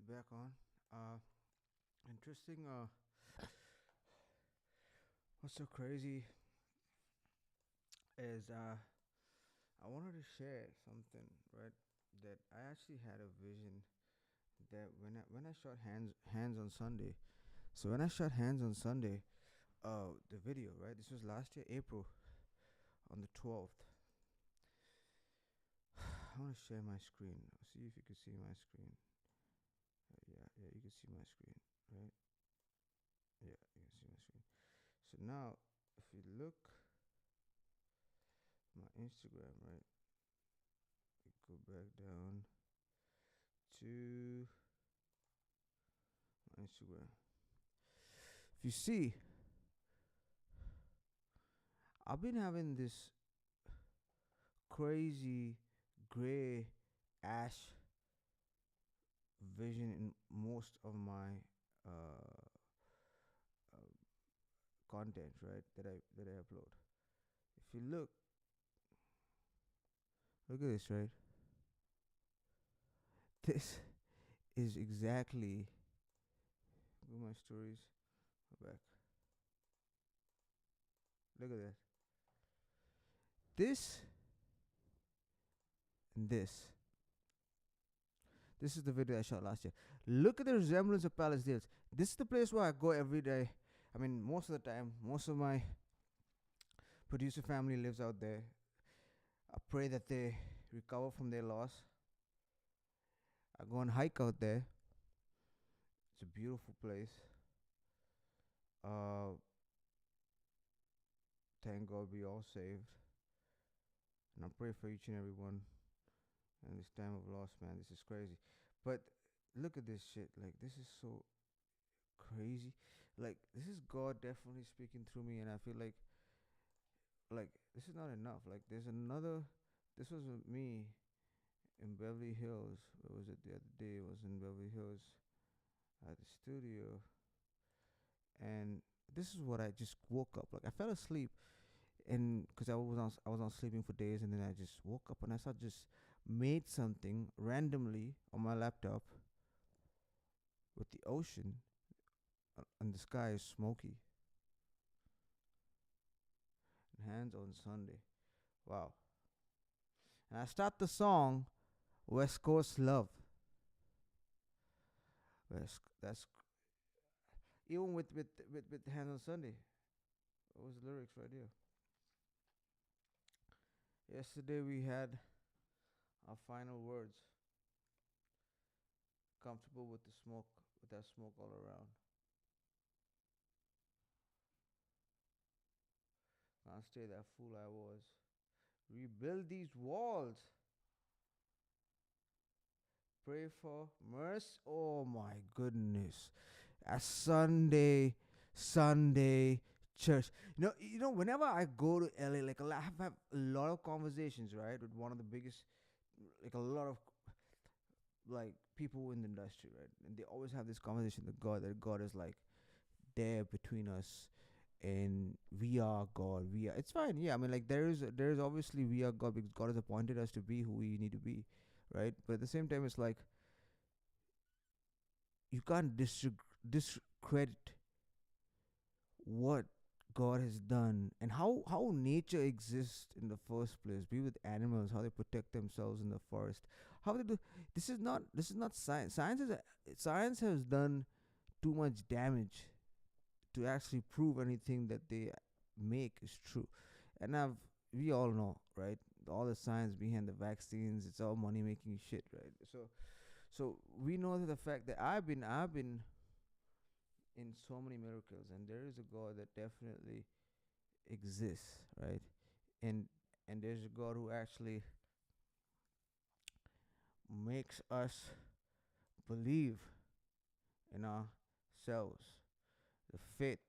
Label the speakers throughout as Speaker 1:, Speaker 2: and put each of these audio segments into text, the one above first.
Speaker 1: back on. Uh, Interesting. What's so crazy is I wanted to share something, right? That I actually had a vision that when I shot hands on Sunday. So when I shot hands on Sunday, the video, right? This was last year, April, on the 12th. I want to share my screen. See if you can see my screen. Yeah, you can see my screen, right? Yeah, you can see my screen. So now, if you look my Instagram, right? Go back down to my Instagram. If you see, I've been having this crazy gray ash vision in most of my uh, uh, content, right? That I upload. If you look at this, right? This is exactly. Go my stories. Go back. Look at that. This and this. This is the video I shot last year. Look at the resemblance of Palace Dales. This is the place where I go every day. I mean, most of the time, most of my producer family lives out there. I pray that they recover from their loss. I go and hike out there. It's a beautiful place. Uh, thank God we all saved. And I pray for each and every one in this time of loss, man. This is crazy. But look at this shit. Like, this is so crazy. Like, this is God definitely speaking through me, and I feel like this is not enough. Like, there's another. This was with me in Beverly Hills. Where was it the other day? It was in Beverly Hills at the studio, and this is what I just woke up. Like, I fell asleep, and because I was on sleeping for days, and then I just woke up and I saw just made something randomly on my laptop with the ocean, and the sky is smoky. And hands on Sunday. Wow. And I start the song West Coast Love. That's even with Hands on Sunday. What was the lyrics right here? Yesterday we had our final words. Comfortable with the smoke, with that smoke all around. Can't stay that fool I was. Rebuild these walls. Pray for mercy. Oh my goodness. A Sunday church. Whenever I go to LA, like I have a lot of conversations, right, with one of the biggest, like a lot of like people in the industry, right, and they always have this conversation that God is like there between us, and we are God. We are. It's fine. Yeah, I mean, like there is obviously we are God because God has appointed us to be who we need to be, right? But at the same time, it's like you can't discredit what God has done and how nature exists in the first place. Be with animals, how they protect themselves in the forest, how they do. This is not science. Science has done too much damage to actually prove anything that they make is true. And we all know, right? All the science behind the vaccines, it's all money making shit, right? So we know that the fact that I've been in so many miracles, and there is a God that definitely exists, right? And there's a God who actually makes us believe in ourselves. The faith,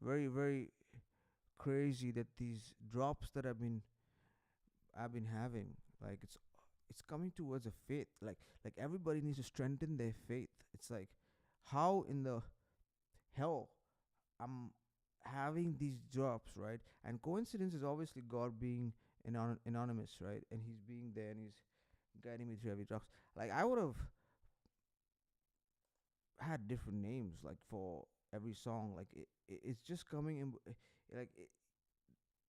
Speaker 1: very very crazy that these drops that I've been having, like it's coming towards a faith. Like everybody needs to strengthen their faith. It's like, how in the hell I'm having these drops, right? And coincidence is obviously God being anonymous, right? And He's being there and He's guiding me through every drops. Like I would have had different names like for every song. Like it's just coming in, like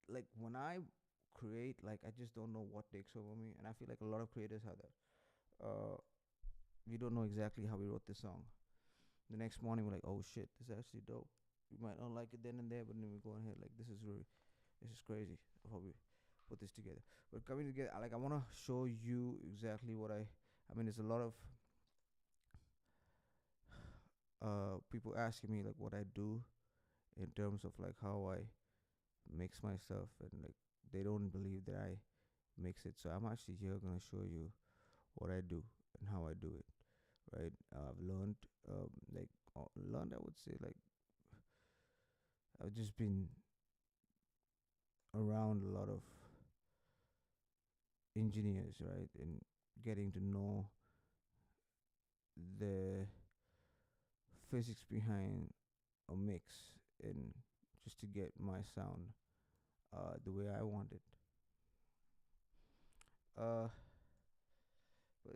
Speaker 1: like when I create, like I just don't know what takes over me, and I feel like a lot of creators have that. We don't know exactly how we wrote this song. The next morning we're like, oh shit, this is actually dope. We might not like it then and there, but then we go ahead like this is crazy how we put this together. But coming together, like I want to show you exactly what I mean, there's a lot of people asking me like what I do in terms of like how I mix my stuff, and like they don't believe that I mix it. So I'm actually here gonna show you what I do and how I do it. Right? I've learned, like learned. I would say like I've just been around a lot of engineers, right, and getting to know the physics behind a mix, and just to get my sound the way I want it. Uh, but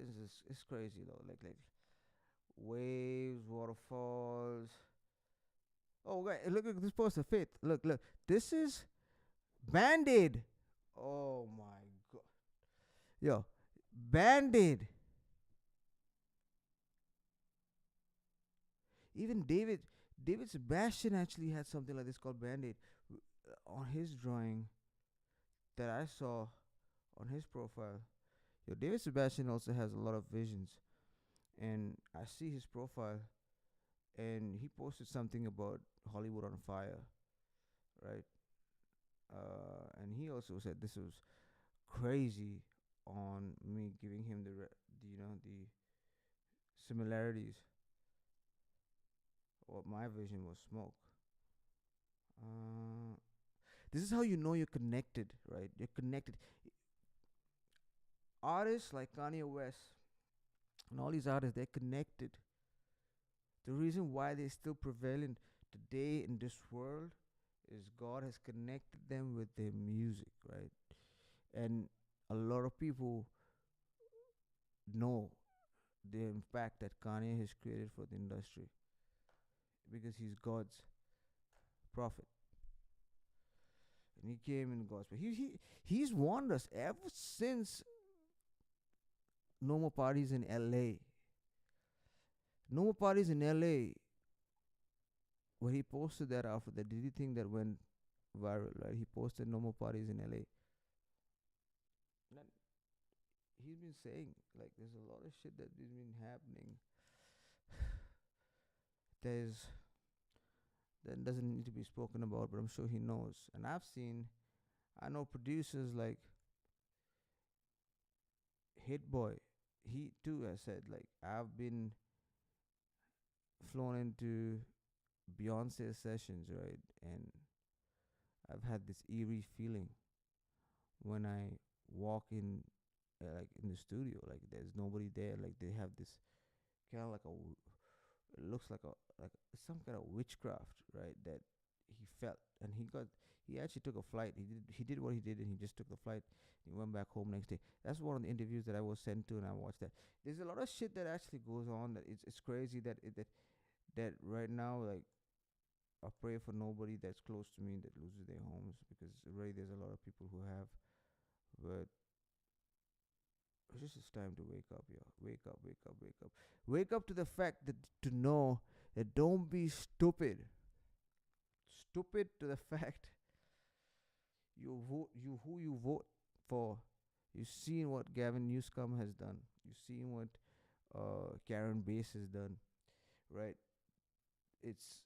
Speaker 1: it's crazy though. Like waves, waterfalls. Oh, wait, look at this poster. Fit. Look. This is Band-Aid. Oh my god. Yo, Band-Aid. Even David Sebastian actually had something like this called Band-Aid on his drawing that I saw on his profile. Yo, David Sebastian also has a lot of visions, and I see his profile, and he posted something about Hollywood on fire, right? And he also said this was crazy on me giving him the similarities. What my vision was smoke. Uh, this is how you know you're connected, right? You're connected. Artists like Kanye West and all these artists, they're connected. The reason why they're still prevalent today in this world is God has connected them with their music, right? And a lot of people know the impact that Kanye has created for the industry because he's God's prophet. And he came in gospel. He's warned us ever since no more parties in LA. No more parties in LA. When he posted that after that, did you think that went viral? Right? He posted no more parties in LA. And he's been saying like there's a lot of shit that's been happening. There's that doesn't need to be spoken about, but I'm sure he knows. And I know producers like Hit Boy. He too has said like I've been flown into Beyonce sessions, right? And I've had this eerie feeling when I walk in, like in the studio, like there's nobody there. Like they have this kind of like it looks like some kind of witchcraft, right? That he felt, and he actually took a flight. He did what he did, and he just took the flight. He went back home next day. That's one of the interviews that I was sent to, and I watched that. There's a lot of shit that actually goes on that it's crazy that right now, like I pray for nobody that's close to me that loses their homes, because already there's a lot of people who have. But it's just time to wake up, yo. Wake up, wake up, wake up. Wake up to the fact that to know that don't be stupid. Stupid to the fact you who you vote for. You've seen what Gavin Newsom has done. You've seen what Karen Bass has done, right? It's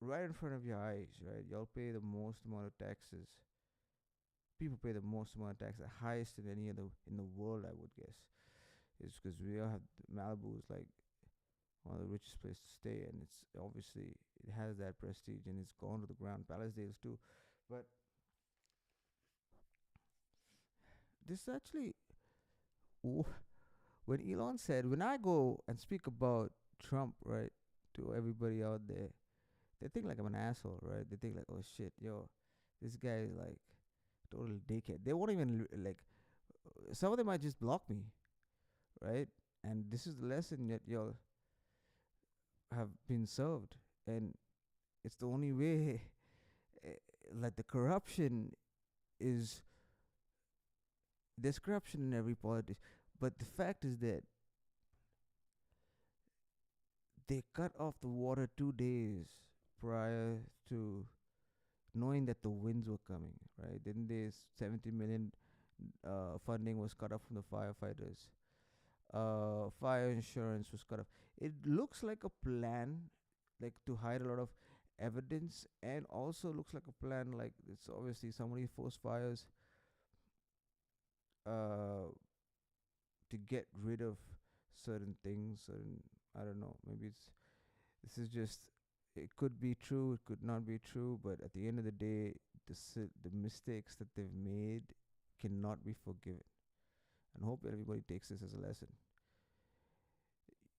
Speaker 1: right in front of your eyes, right? Y'all pay the most amount of taxes. People pay the most amount of taxes, the highest in any other in the world, I would guess. It's because we all have Malibu is like one of the richest places to stay, and it's obviously it has that prestige, and it's gone to the ground. Palisades too, but this actually, when Elon said, when I go and speak about Trump, right, to everybody out there, they think like I'm an asshole, right? They think like, oh shit, yo, this guy is like total dickhead. They won't even like. Some of them might just block me, right? And this is the lesson that yo. have been served, and it's the only way. eh, like the corruption is there's corruption in every politics, but the fact is that they cut off the water 2 days prior to knowing that the winds were coming. Right? Then there's 70 million funding was cut off from the firefighters. Fire insurance was cut off. It looks like a plan, like to hide a lot of evidence, and also looks like a plan like it's obviously somebody forced fires uh, to get rid of certain things. Certain, I don't know. Maybe this is just, it could be true. It could not be true. But at the end of the day, the mistakes that they've made cannot be forgiven. And hope that everybody takes this as a lesson.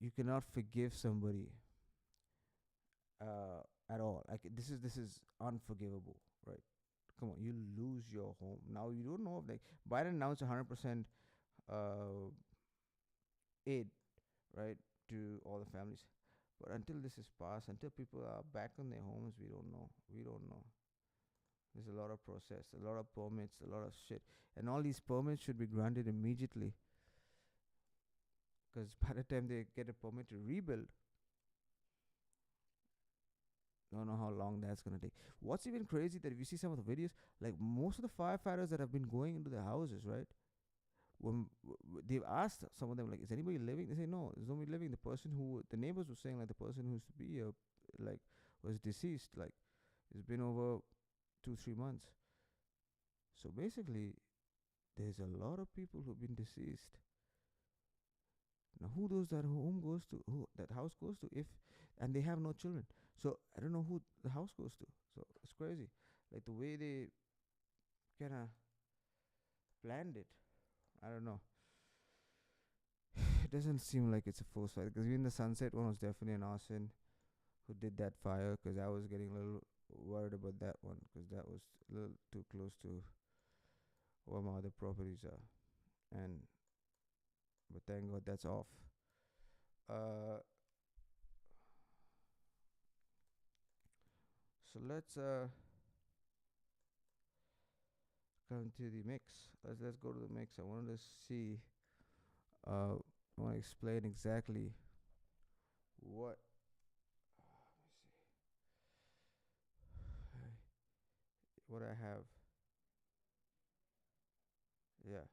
Speaker 1: You cannot forgive somebody at all. Like this is unforgivable, right? Come on, you lose your home. Now you don't know if like Biden announced 100% uh aid, right, to all the families. But until this is passed, until people are back in their homes, we don't know. We don't know. There's a lot of process, a lot of permits, a lot of shit, and all these permits should be granted immediately. Because by the time they get a permit to rebuild, don't know how long that's gonna take. What's even crazy that if you see some of the videos, like most of the firefighters that have been going into the houses, right? When they've asked some of them, like, is anybody living? They say no, there's nobody living. The person who the neighbors were saying, like, the person who used to be here, like, was deceased. Like, it's been over 2 3 months. So basically, there's a lot of people who've been deceased. Now, who does that home goes to? Who that house goes to? If and they have no children, so I don't know who the house goes to. So it's crazy, like the way they kind of planned it. I don't know. It doesn't seem like it's a forced fire because even the sunset one was definitely an arson who did that fire. Because I was getting a little worried about that one because that was a little too close to where my other properties are, and but thank God that's off. Uh, so let's come to the mix. Let's go to the mix. I wanted to see. I want to explain exactly what. Let me see. What I have. Yeah.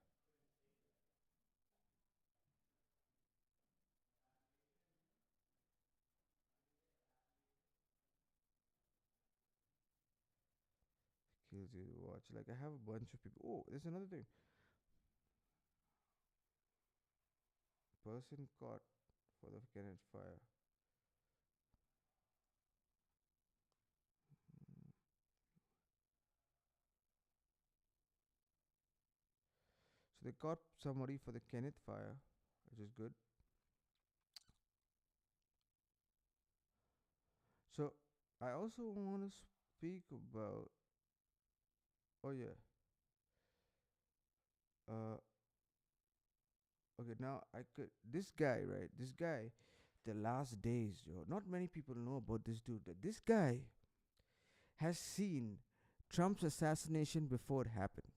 Speaker 1: Kills you to watch. Like I have a bunch of people. Oh, there's another thing. Person caught for the Kenneth fire. Mm. So they caught somebody for the Kenneth fire, which is good. So I also want to speak about. Oh yeah. Uh. Okay. Now I could. This guy, right? This guy. The last days, yo. Not many people know about this dude. That this guy has seen Trump's assassination before it happened.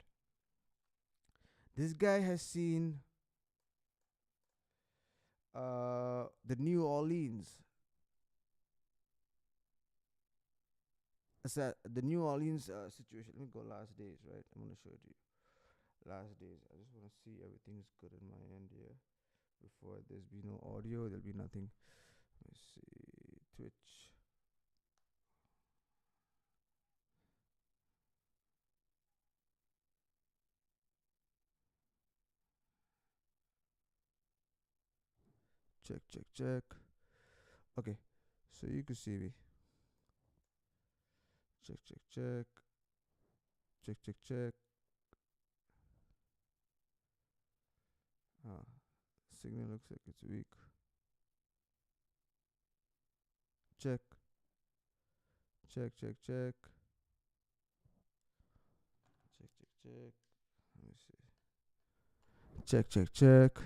Speaker 1: This guy has seen the New Orleans the New Orleans situation. Let me go last days, right? I'm gonna show it to you. Last days. I just wanna see everything's good in my end here. Before there's be no audio, there'll be nothing. Let's see. Twitch. Check, check, check. Okay. So you can see me. Check, check, check. Check, check, check. Ah, signal looks like it's weak. Check, check, check, check. Check, check, check. Let me see. Check, check, check.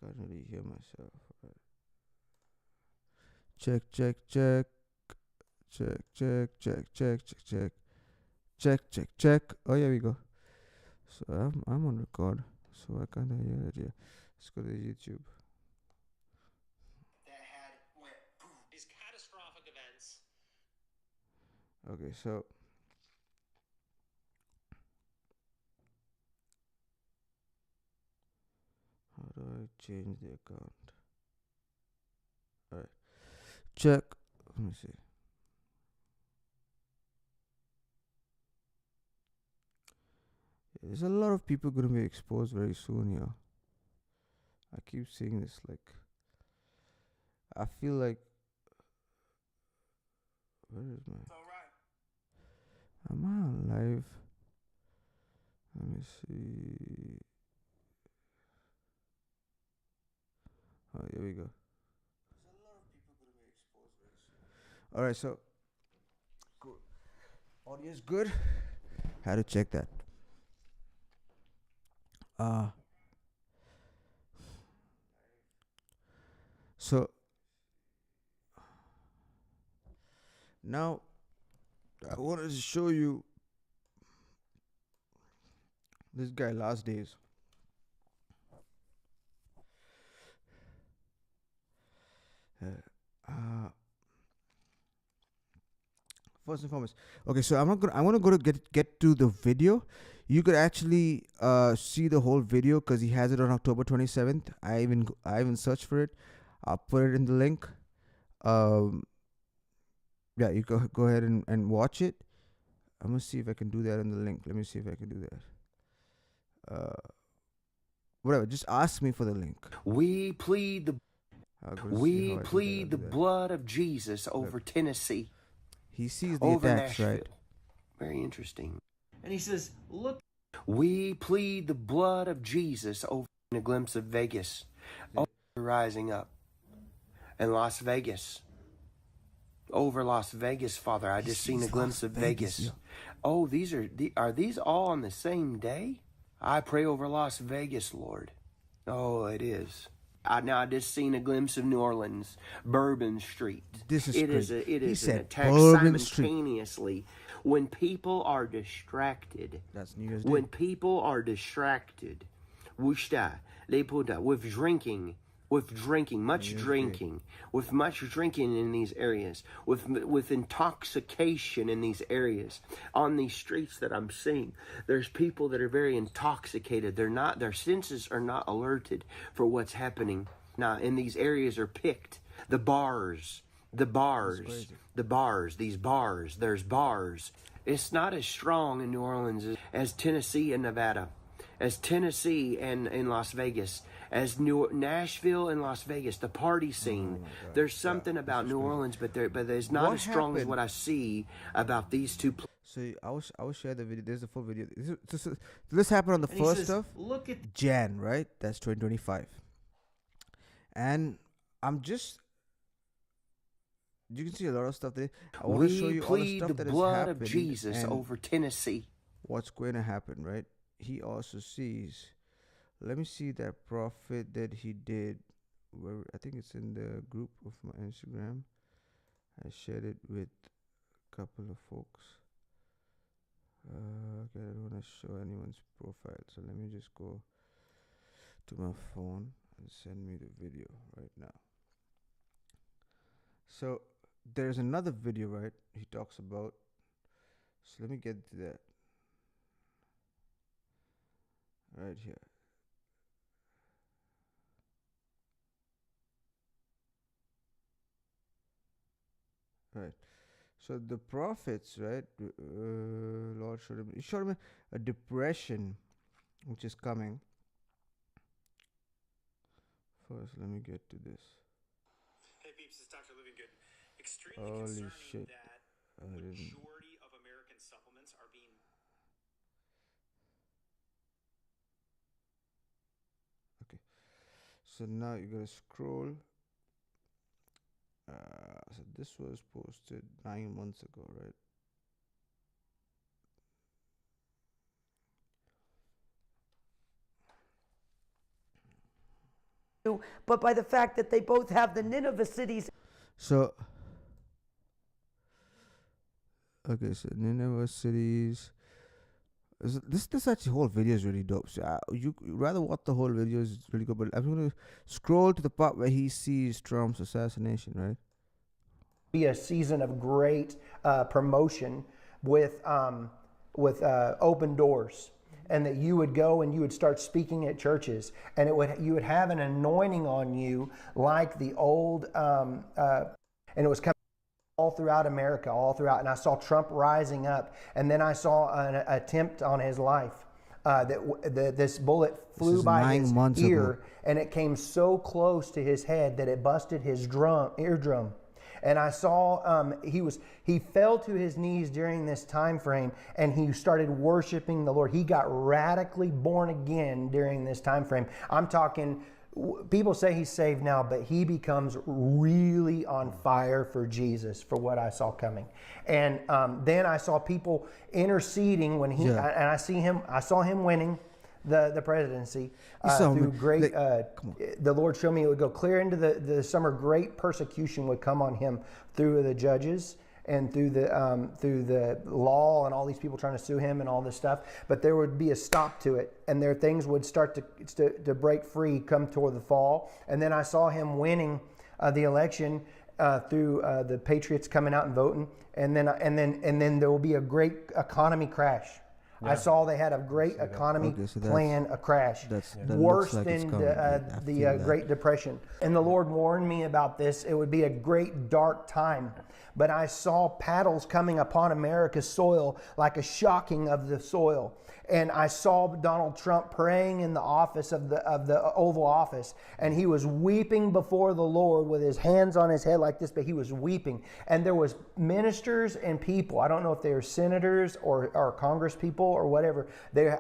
Speaker 1: Can't really hear myself. Right. Check, check, check. Check, check, check, check, check, check. Check, check, check. Oh, yeah, we go. So I'm on record. So why can't I hear it? Yeah. Let's go to YouTube.
Speaker 2: That had went these catastrophic events.
Speaker 1: Okay, so how do I change the account? Alright. Check. Let me see. There's a lot of people gonna be exposed very soon here. I keep seeing this, like I feel like where is my am I on live? Let me see. Oh, here we go. There's a lot of people gonna be exposed very soon. Alright, so cool. Audio is good. How to check that? So now I wanted to show you this guy last days. First and foremost, okay. So I'm not gonna. I want to go to get to the video. You could actually see the whole video because he has it on October 27th. I even searched for it. I'll put it in the link. Yeah, you go ahead and watch it. I'm gonna see if I can do that in the link. Let me see if I can do that. Whatever. Just ask me for the link.
Speaker 2: We plead the blood of Jesus over Tennessee.
Speaker 1: He sees the
Speaker 2: over
Speaker 1: attacks,
Speaker 2: Nashville.
Speaker 1: right?
Speaker 2: Very interesting.
Speaker 3: And he says, look.
Speaker 2: We plead the blood of Jesus over a glimpse of Vegas. Over rising up. And Las Vegas. Over Las Vegas, Father. I just seen a glimpse of Vegas. Yeah. Oh, are these all on the same day? I pray over Las Vegas, Lord. Oh, it is. I just seen a glimpse of New Orleans, Bourbon Street.
Speaker 1: This is crazy.
Speaker 2: It is an attack simultaneously. When people are distracted.
Speaker 1: That's New Year's Day.
Speaker 2: When people are distracted, with drinking, much drinking in these areas, with intoxication in these areas, on these streets that I'm seeing, there's people that are very intoxicated. Their senses are not alerted for what's happening. Now, in these areas are picked. These bars. It's not as strong in New Orleans as Tennessee and Nevada, as Tennessee and in Las Vegas, as Nashville and Las Vegas, the party scene. There's something about New Orleans, but it's not as strong as what I see about these two places.
Speaker 1: So I will share the video. There's a full video. This happened on the 1st of
Speaker 3: look at
Speaker 1: Jan, right? That's 2025. And I'm just, you can see a lot of stuff there. I want to show you all the stuff that has happened. We plead the blood of
Speaker 2: Jesus over Tennessee.
Speaker 1: What's going to happen, right? He also sees. Let me see that prophet that he did. Where I think it's in the group of my Instagram. I shared it with a couple of folks. Okay, I don't want to show anyone's profile, so let me just go to my phone and send me the video right now. So there's another video, right? He talks about. So let me get to that. Right here. Right. So the prophets, right? Lord showed him a depression which is coming. First, let me get to this.
Speaker 4: Hey peeps, it's Dr. Living Good. Extremely concerning
Speaker 1: shit.
Speaker 4: that the majority of American supplements are being...
Speaker 1: Okay. So now you gotta scroll. So this was posted 9 months ago, right?
Speaker 5: But by the fact that they both have the Nineveh cities.
Speaker 1: So okay, so Nineveh cities. This actually whole video is really dope. So you rather watch the whole video is really good, but I'm gonna scroll to the part where he sees Trump's assassination, right?
Speaker 3: Be a season of great promotion with open doors, and that you would go and you would start speaking at churches, and you would have an anointing on you like the old, and it was coming all throughout America, all throughout. And I saw Trump rising up, and then I saw an attempt on his life. This bullet flew by his ear, and it came so close to his head that it busted his eardrum. And I saw he fell to his knees during this time frame, and he started worshiping the Lord. He got radically born again during this time frame. I'm talking, people say he's saved now, but he becomes really on fire for Jesus, for what I saw coming. And then I saw people interceding when he, and I saw him winning the presidency through great, the Lord showed me it would go clear into the summer. Great persecution would come on him through the judges and through the law and all these people trying to sue him and all this stuff. But there would be a stop to it, and there things would start to break free come toward the fall. And then I saw him winning the election through the Patriots coming out and voting, and then there will be a great economy crash. Yeah. I saw they had a great economy plan, a crash, worse than the Great Depression. And the Lord warned me about this. It would be a great dark time. But I saw paddles coming upon America's soil like a shocking of the soil. And I saw Donald Trump praying in the office of the Oval Office, and he was weeping before the Lord with his hands on his head like this, but he was weeping. And there was ministers and people, I don't know if they were senators or Congress people or whatever.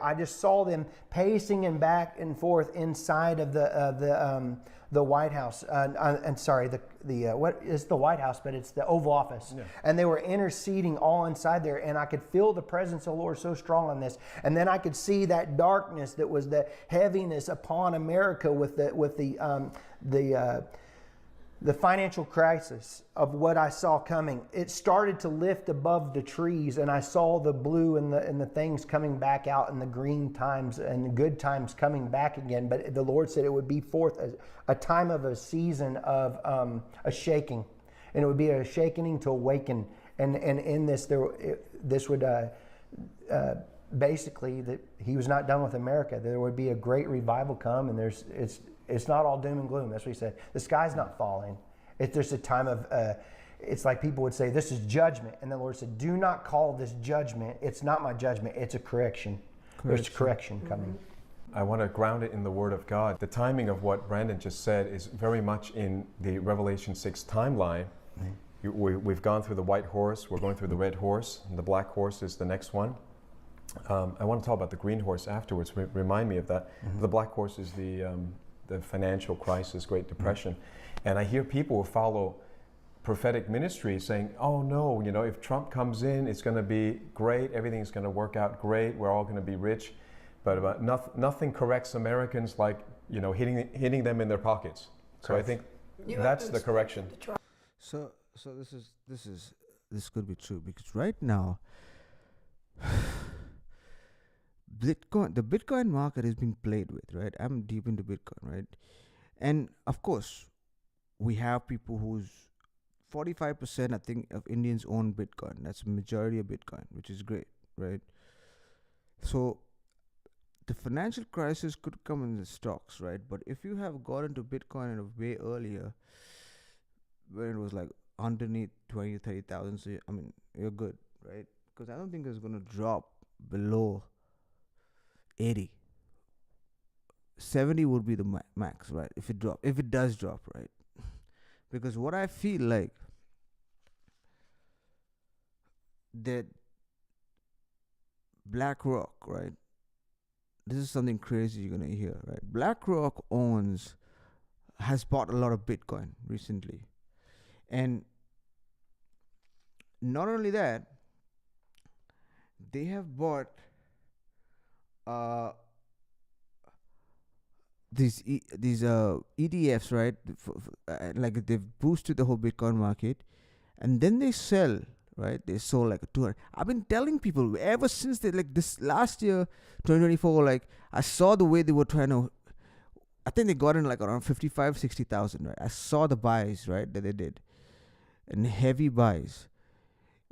Speaker 3: I just saw them pacing and back and forth inside of the White House. What is the White House? But it's the Oval Office. Yeah. And they were interceding all inside there, and I could feel the presence of the Lord so strong on this. And then I could see that darkness that was the heaviness upon America with the financial crisis of what I saw coming. It started to lift above the trees, and I saw the blue and the things coming back out, and the green times and the good times coming back again. But the Lord said it would be forth a time of a season of a shaking, and it would be a shaking to awaken. And in this, this would basically, that He was not done with America. There would be a great revival come, and it's not all doom and gloom. That's what He said. The sky's not falling. There's a time of, it's like people would say, this is judgment. And the Lord said, do not call this judgment. It's not my judgment. It's a correction. There's correction coming.
Speaker 5: I want to ground it in the Word of God. The timing of what Brandon just said is very much in the Revelation 6 timeline. We've gone through the white horse. We're going through the red horse. And the black horse is the next one. I want to talk about the green horse afterwards. Remind me of that. Mm-hmm. The black horse is the financial crisis, Great Depression. Mm-hmm. And I hear people who follow prophetic ministry saying, oh no, if Trump comes in, it's going to be great. Everything's going to work out great. We're all going to be rich. But nothing corrects Americans like, hitting them in their pockets. So I think that's the correction.
Speaker 1: So this could be true, because right now, the Bitcoin market has been played with, right? I'm deep into Bitcoin, right? And of course, we have people who's 45%, I think, of Indians own Bitcoin. That's a majority of Bitcoin, which is great, right? So the financial crisis could come in the stocks, right? But if you have got into Bitcoin in a way earlier, when it was like underneath 20, 30,000, so you're good, right? Because I don't think it's going to drop below 80. 70 would be the max, right? If it does drop, right? Because what I feel like that BlackRock, right? This is something crazy you're gonna hear, right? BlackRock has bought a lot of Bitcoin recently, and not only that, they have bought these ETFs, right? Like they've boosted the whole Bitcoin market, and then they sell, right? They sold like 200. I've been telling people ever since they, like, this last year, 2024. Like, I saw the way they were trying to. I think they got in like around 55, 60,000, right? I saw the buys, right, that they did, and heavy buys,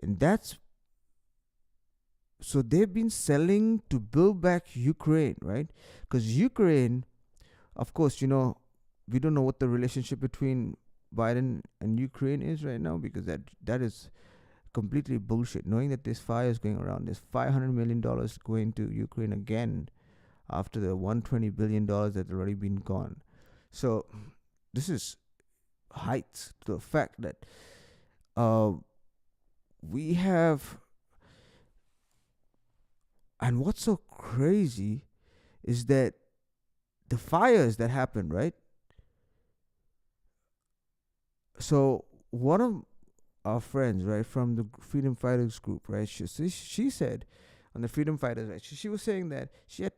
Speaker 1: and that's. So they've been selling to build back Ukraine, right? Because Ukraine, of course, we don't know what the relationship between Biden and Ukraine is right now, because that is completely bullshit. Knowing that this fire is going around, there's $500 million going to Ukraine again after the $120 billion that's already been gone. So this is heights to the fact that we have. And what's so crazy is that the fires that happened, right? So one of our friends, right, from the Freedom Fighters group, right, she said on the Freedom Fighters, right, she was saying that she had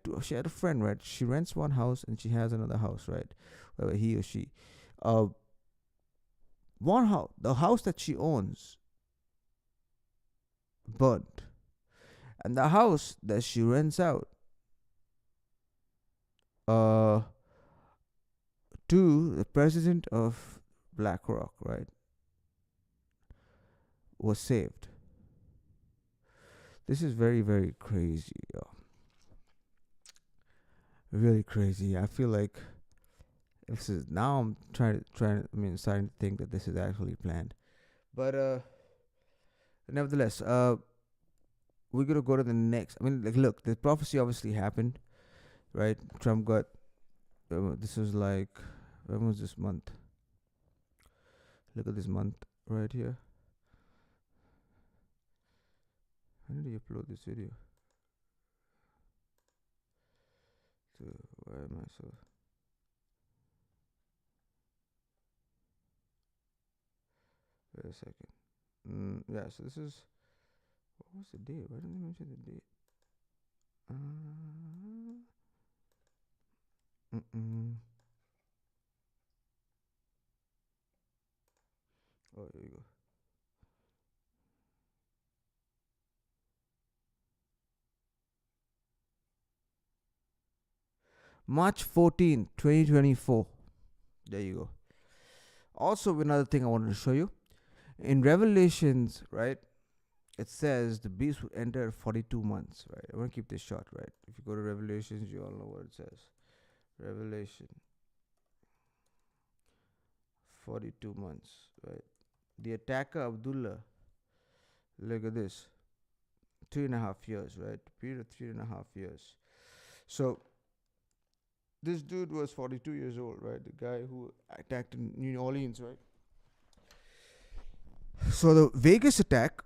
Speaker 1: a friend, right? She rents one house and she has another house, right? Whether he or she, one house, the house that she owns, burnt, and the house that she rents out to the president of BlackRock, right, was saved. This is very, very crazy, really crazy. I feel like this is, now I'm starting to think that this is actually planned. But nevertheless, we're gonna go to the next. Look, the prophecy obviously happened, right? Trump got. This was like, when was this month? Look at this month right here. When did he upload this video? So why am I so? Wait a second. Yeah. So this is. What was the date? Why didn't they mention the date? Oh, there you go. March 14th, 2024. There you go. Also, another thing I wanted to show you. In Revelations, right, it says the beast will enter 42 months, right? I want to keep this short, right? If you go to Revelations, you all know what it says. Revelation. 42 months, right? The attacker, Abdullah, look at this. 3.5 years, right? Period of 3.5 years. So, this dude was 42 years old, right? The guy who attacked in New Orleans, right? So, the Vegas attack,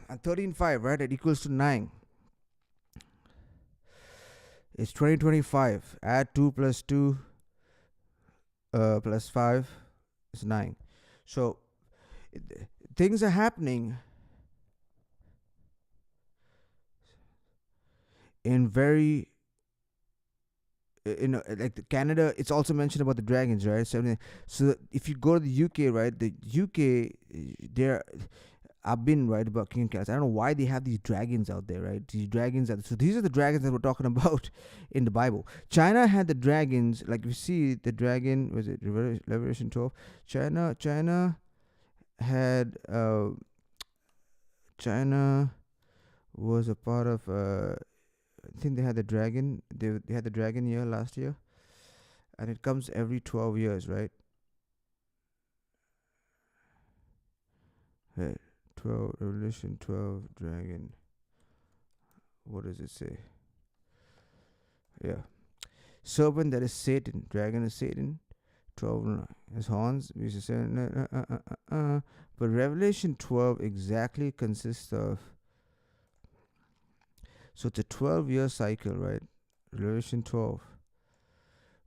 Speaker 1: at 13.5, right? It equals to 9. It's 2025. Add 2 plus 2 plus 5 is 9. So things are happening in very, like the Canada. It's also mentioned about the dragons, right? So if you go to the UK, right, the UK, I've been right about King Cats. I don't know why they have these dragons out there, right? These dragons so these are the dragons that we're talking about in the Bible. China had the dragons, like you see the dragon, was it Revelation 12? China had China was a part of I think they had the dragon. They had the dragon year last year, and it comes every 12 years, right? Hey, 12 Revelation 12 dragon. What does it say? Yeah, serpent, that is Satan. Dragon is Satan. 12 his horns. We used to say, but Revelation 12 exactly consists of. So it's a 12-year cycle, right? Revelation 12,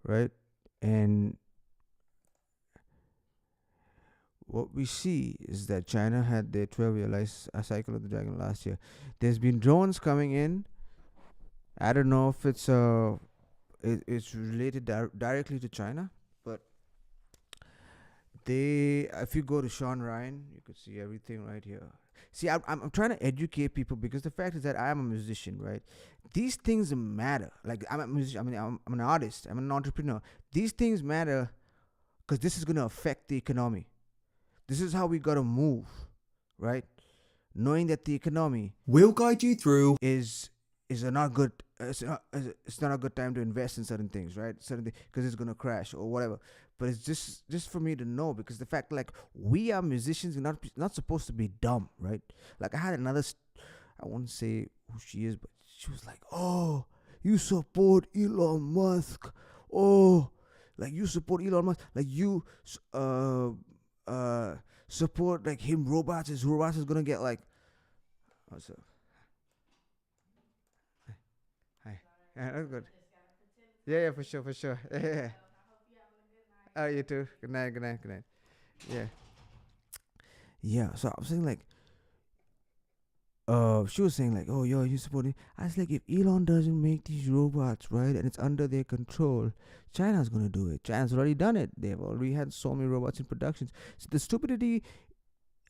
Speaker 1: right? And what we see is that China had their 12-year cycle of the dragon last year. There's been drones coming in. I don't know if it's it's related directly to China, but if you go to Sean Ryan, you could see everything right here. See, I'm trying to educate people, because the fact is that I am a musician, right? These things matter. Like, I'm a musician. I mean, I'm an artist. I'm an entrepreneur. These things matter because this is going to affect the economy. This is how we got to move, right? Knowing that the economy
Speaker 6: We'll guide you through
Speaker 1: is a not good. It's not a good time to invest in certain things, right? Certain things, because it's gonna crash or whatever. But it's just for me to know, because the fact, like, we are musicians, and not supposed to be dumb, right? Like, I had another. I won't say who she is, but she was like, "Oh, you support Elon Musk? Oh, like, you support Elon Musk? Like, you support, like, him? Robots is gonna get, like." What's up? Hi. Yeah, that's good. Yeah, for sure, for sure. Yeah. Oh, you too. Good night, good night, good night. Yeah. Yeah. So I'm saying, like, she was saying, like, "Oh, yo, you supporting?" I was like, if Elon doesn't make these robots, right, and it's under their control, China's gonna do it. China's already done it. They've already had so many robots in production. So the stupidity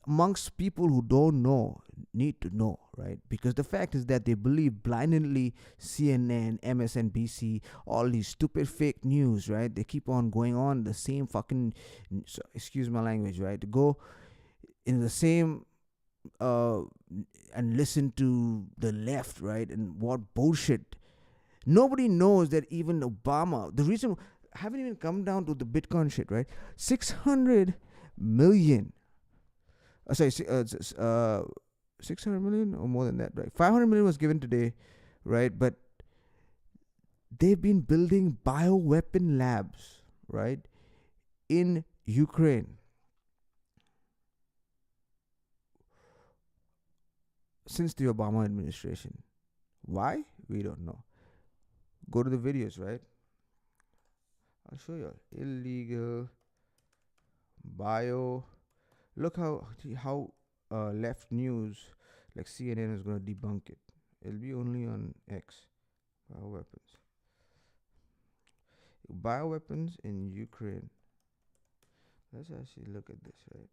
Speaker 1: amongst people who don't know need to know, right? Because the fact is that they believe blindly CNN, MSNBC, all these stupid fake news, right? They keep on going on the same fucking, excuse my language, right? To go in the same and listen to the left, right? And what bullshit. Nobody knows that even Obama, the reason, I haven't even come down to the Bitcoin shit, right? 600 million. 600 million or more than that, right? 500 million was given today, right? But they've been building bioweapon labs, right, in Ukraine since the Obama administration. Why? We don't know. Go to the videos, right? I'll show you. Illegal bio. Look how left news like CNN is going to debunk it. It'll be only on X. Bioweapons. Bioweapons in Ukraine. Let's actually look at this, right?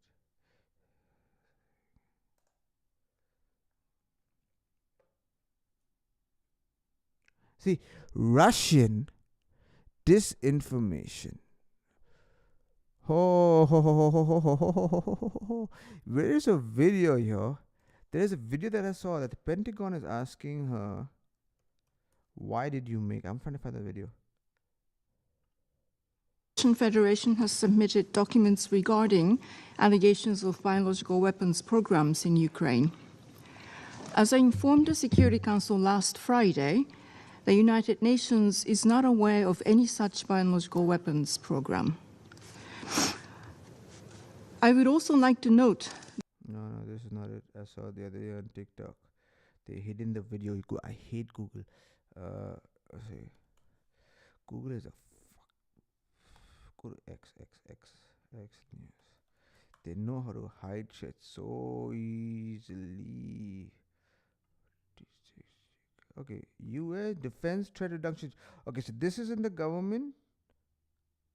Speaker 1: See, Russian disinformation. There's a video here. There's a video that I saw that the Pentagon is asking her, "Why did you make?" I'm trying to find the video.
Speaker 7: Russian Federation has submitted documents regarding allegations of biological weapons programs in Ukraine. As I informed the Security Council last Friday, the United Nations is not aware of any such biological weapons program. I would also like to note.
Speaker 1: No, this is not it. I saw the other day on TikTok. They hidden the video. I hate Google. See, Google is a go to X news. They know how to hide shit so easily. Okay, U.S. Defense Threat Reduction. Okay, so this is in the government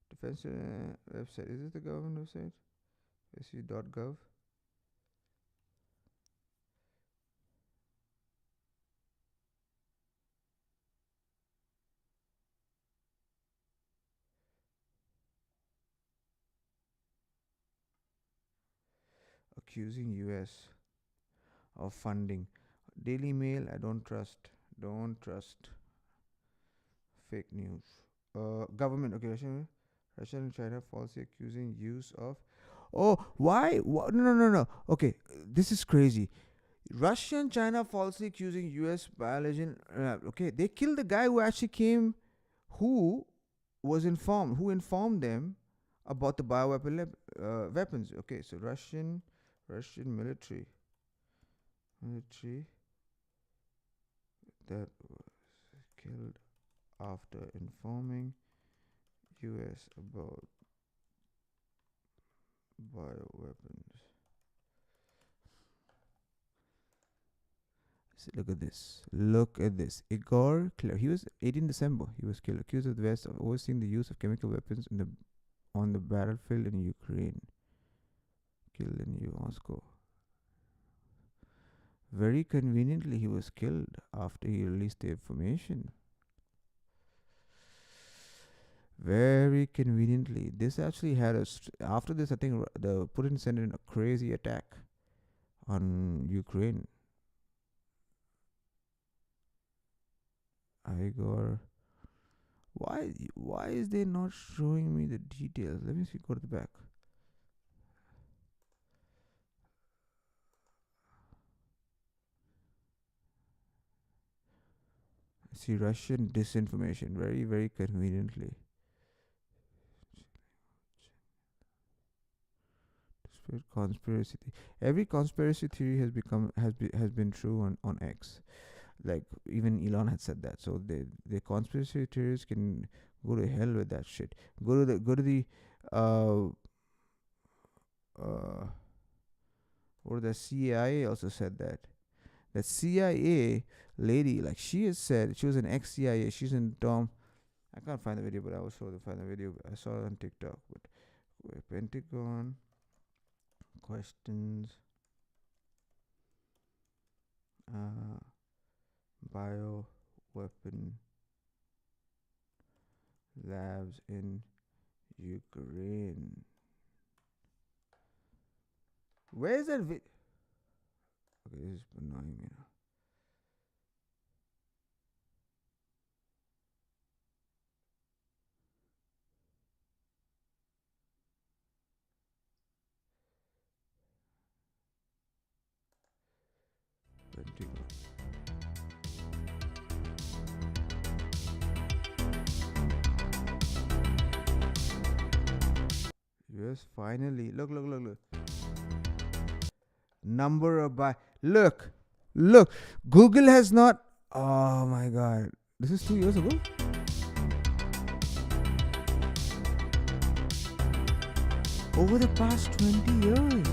Speaker 1: defense website. Is it the government website? SU.gov. Accusing U.S. of funding. Daily Mail, I don't trust. Don't trust. Fake news. Government, okay, Russia and China falsely accusing use of. Oh, why? No. Okay, this is crazy. Russia and China falsely accusing U.S. biological. Okay, they killed the guy who actually came, who informed them about the bioweapon weapons. Okay, so Russian military that was killed after informing U.S. about bioweapons. Look at this. Look at this. Igor he was 18 December. He was killed, accused of the West of overseeing the use of chemical weapons on the battlefield in Ukraine. Killed in Moscow. Very conveniently, he was killed after he released the information. Very conveniently. This actually had after this, I think the Putin sent in a crazy attack on Ukraine. Igor, why is they not showing me the details? Let me see. Go to the back. See, Russian disinformation. Very, very conveniently. Conspiracy. Every conspiracy theory has been true on X. Like even Elon had said that. So the conspiracy theories can go to hell with that shit. Go to the or the CIA also said that. The CIA lady, like she has said, she was an ex-CIA. She's in Tom. I can't find the video, but I was able to find the video. I saw it on TikTok. But Pentagon questions. Bioweapon labs in Ukraine. Where is that video? Okay, this is annoying me now. Pentagon. Yes, finally. Look. Number of look. Google has not. Oh my God. This is 2 years ago. Over the past 20 years.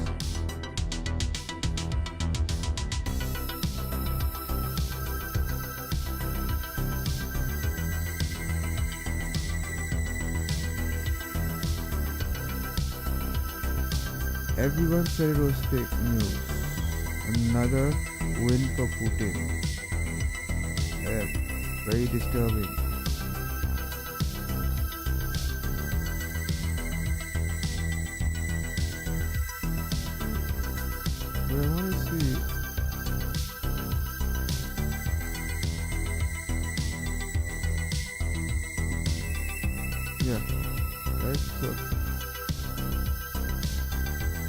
Speaker 1: Everyone said it was fake news. Another win for Putin. Very disturbing. But I want to see. Yeah. Right? So.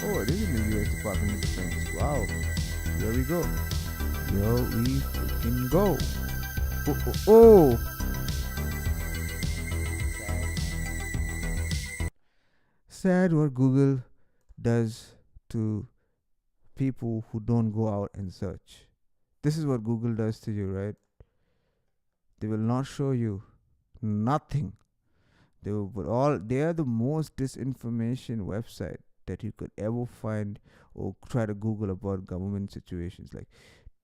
Speaker 1: Oh, it is in the U.S. Department of Defense. Wow. Here we go. Here we freaking go. Oh. Sad what Google does to people who don't go out and search. This is what Google does to you, right? They will not show you nothing. They are the most disinformation website that you could ever find or try to Google about government situations. Like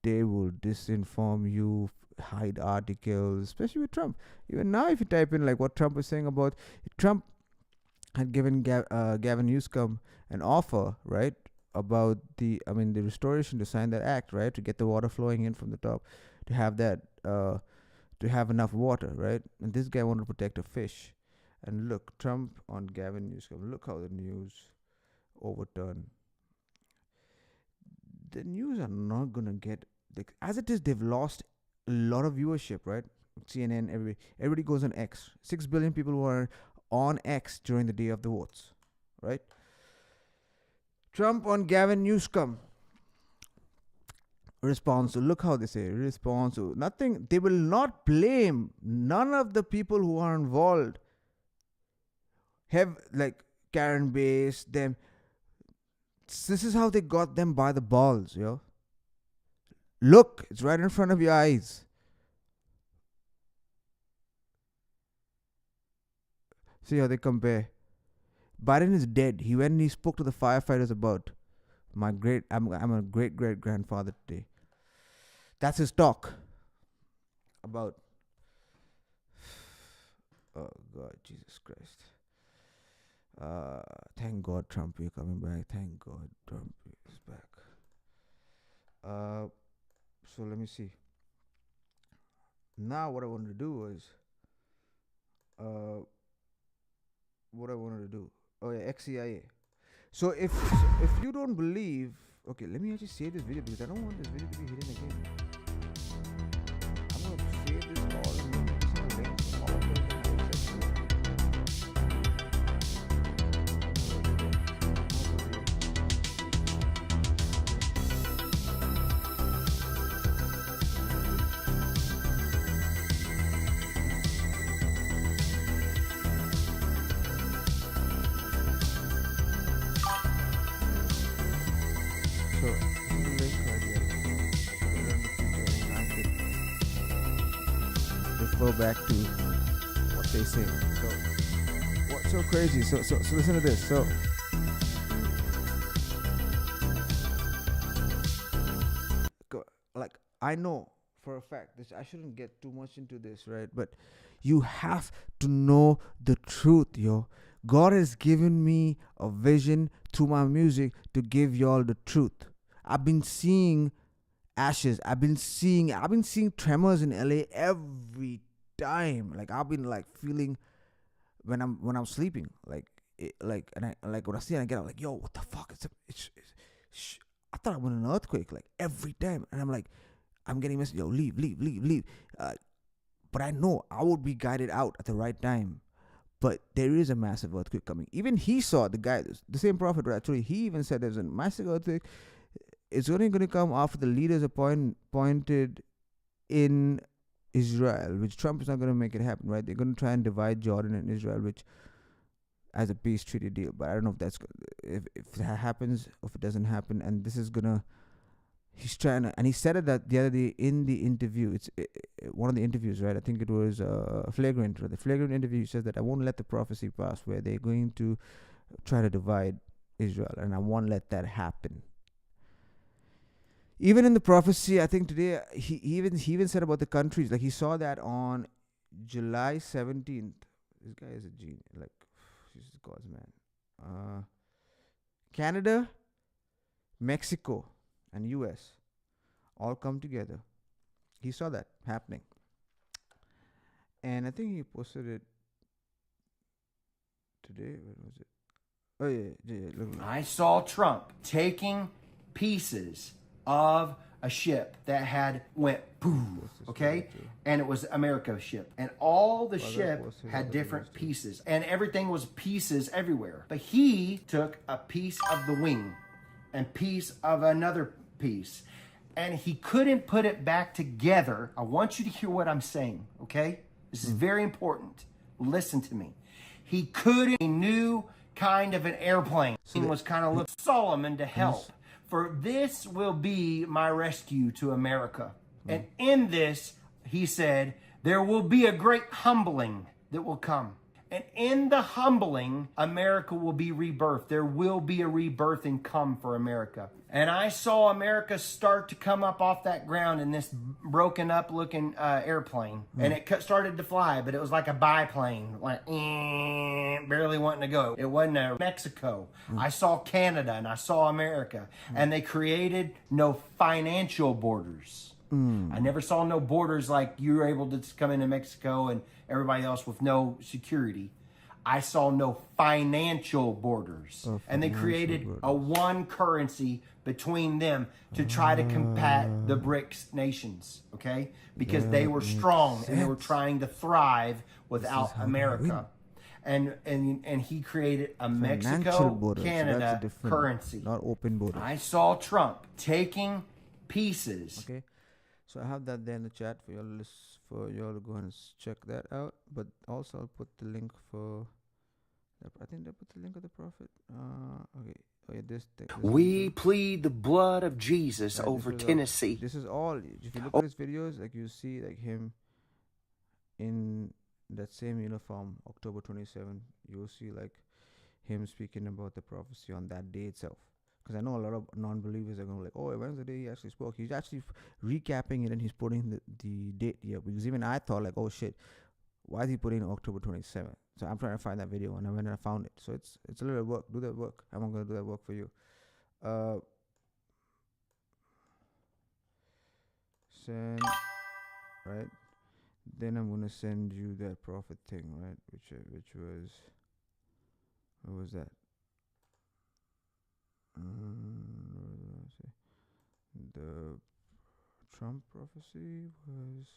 Speaker 1: they will disinform you, hide articles, especially with Trump. Even now, if you type in like what Trump was saying about Trump had given Gavin Newsom an offer, right, about the restoration, to sign that act, right, to get the water flowing in from the top, to have that to have enough water, right, and this guy wanted to protect a fish. And look, Trump on Gavin Newsom. Look how the news overturn. The news are not gonna get as it is. They've lost a lot of viewership, right? CNN, everybody goes on X. 6 billion people were on X during the day of the votes, right? Trump on Gavin Newsom. Response. Look how they say response. Nothing. They will not blame. None of the people who are involved have like Karen Bass them. This is how they got them by the balls, yo. Look, it's right in front of your eyes. See how they compare. Biden is dead. He went and he spoke to the firefighters about I'm a great grandfather today. That's his talk about. Oh God, Jesus Christ. Thank God Trump, you're coming back. Thank God Trump is back. So let me see. Now what I wanted to do was, what I wanted to do. Oh yeah, XCIA. So if you don't believe, okay, let me actually save this video because I don't want this video to be hidden again. I'm gonna save this all and then just have a link to all of them. So this is the link right here. Put it on the future and I could refer back to what they say. So what's so crazy? So listen to this. So like I know for a fact this I shouldn't get too much into this, right? But you have to know the truth, yo. God has given me a vision through my music to give y'all the truth. I've been seeing ashes. I've been seeing tremors in LA every time. Like I've been like feeling when I'm sleeping. Like and I like when I see it, I get up like, yo, what the fuck? I thought I went in an earthquake like every time, and I'm like, I'm getting messages, yo, leave. But I know I would be guided out at the right time. But there is a massive earthquake coming. Even he saw the guy, the same prophet, actually, he even said there's a massive earthquake. It's only going to come after the leaders appointed in Israel, which Trump is not going to make it happen, right? They're going to try and divide Jordan and Israel, which as a peace treaty deal. But I don't know if that's if that happens or if it doesn't happen. And this is gonna. He's trying to, and he said it that the other day in the interview. It's one of the interviews, right? I think it was Flagrant. The Flagrant interview. He says that I won't let the prophecy pass, where they're going to try to divide Israel, and I won't let that happen. Even in the prophecy, I think today he even said about the countries. Like he saw that on July 17th. This guy is a genius. Like, Jesus God's man. Canada, Mexico, and US all come together. He saw that happening. And I think he posted it today. When was it? Oh, yeah. Look.
Speaker 2: I saw Trump taking pieces of a ship that had went boom, okay? And it was America's ship. And all the ship had different pieces. And everything was pieces everywhere. But he took a piece of the wing and piece of another piece. And he couldn't put it back together. I want you to hear what I'm saying, okay? This is very important. Listen to me. He couldn't, a new kind of an airplane. He was kind of looking Solomon to help. For this will be my rescue to America. And in this, he said, there will be a great humbling that will come. And in the humbling, America will be rebirthed. There will be a rebirthing come for America. And I saw America start to come up off that ground in this broken up looking airplane. And it started to fly, but it was like a biplane, like barely wanting to go. It wasn't a Mexico. I saw Canada and I saw America. And they created no financial borders. I never saw no borders like you were able to come into Mexico and everybody else with no security. I saw no financial borders. And they created a one currency between them to try to combat the BRICS nations, okay? Because they were strong and they were trying to thrive without America. And he created a Mexico, Canada currency.
Speaker 1: Not open borders.
Speaker 2: I saw Trump taking pieces.
Speaker 1: Okay. So I have that there in the chat for y'all to go and check that out. But also I'll put the link for. I think I put the link of the prophet. Okay. Oh yeah, this thing.
Speaker 2: We plead the blood of Jesus over Tennessee.
Speaker 1: This is all. If you look at his videos, like you see like him in that same uniform, October 27. You'll see like him speaking about the prophecy on that day itself. Because I know a lot of non-believers are going to be like, oh, when's the day he actually spoke? He's actually recapping it and he's putting the date here. Because even I thought like, oh shit, why is he putting October 27th? So I'm trying to find that video and I went and I found it. So it's a little work. Do that work. I'm going to do that work for you. Send, right? Then I'm going to send you that prophet thing, right? Which was, what was that? The Trump prophecy was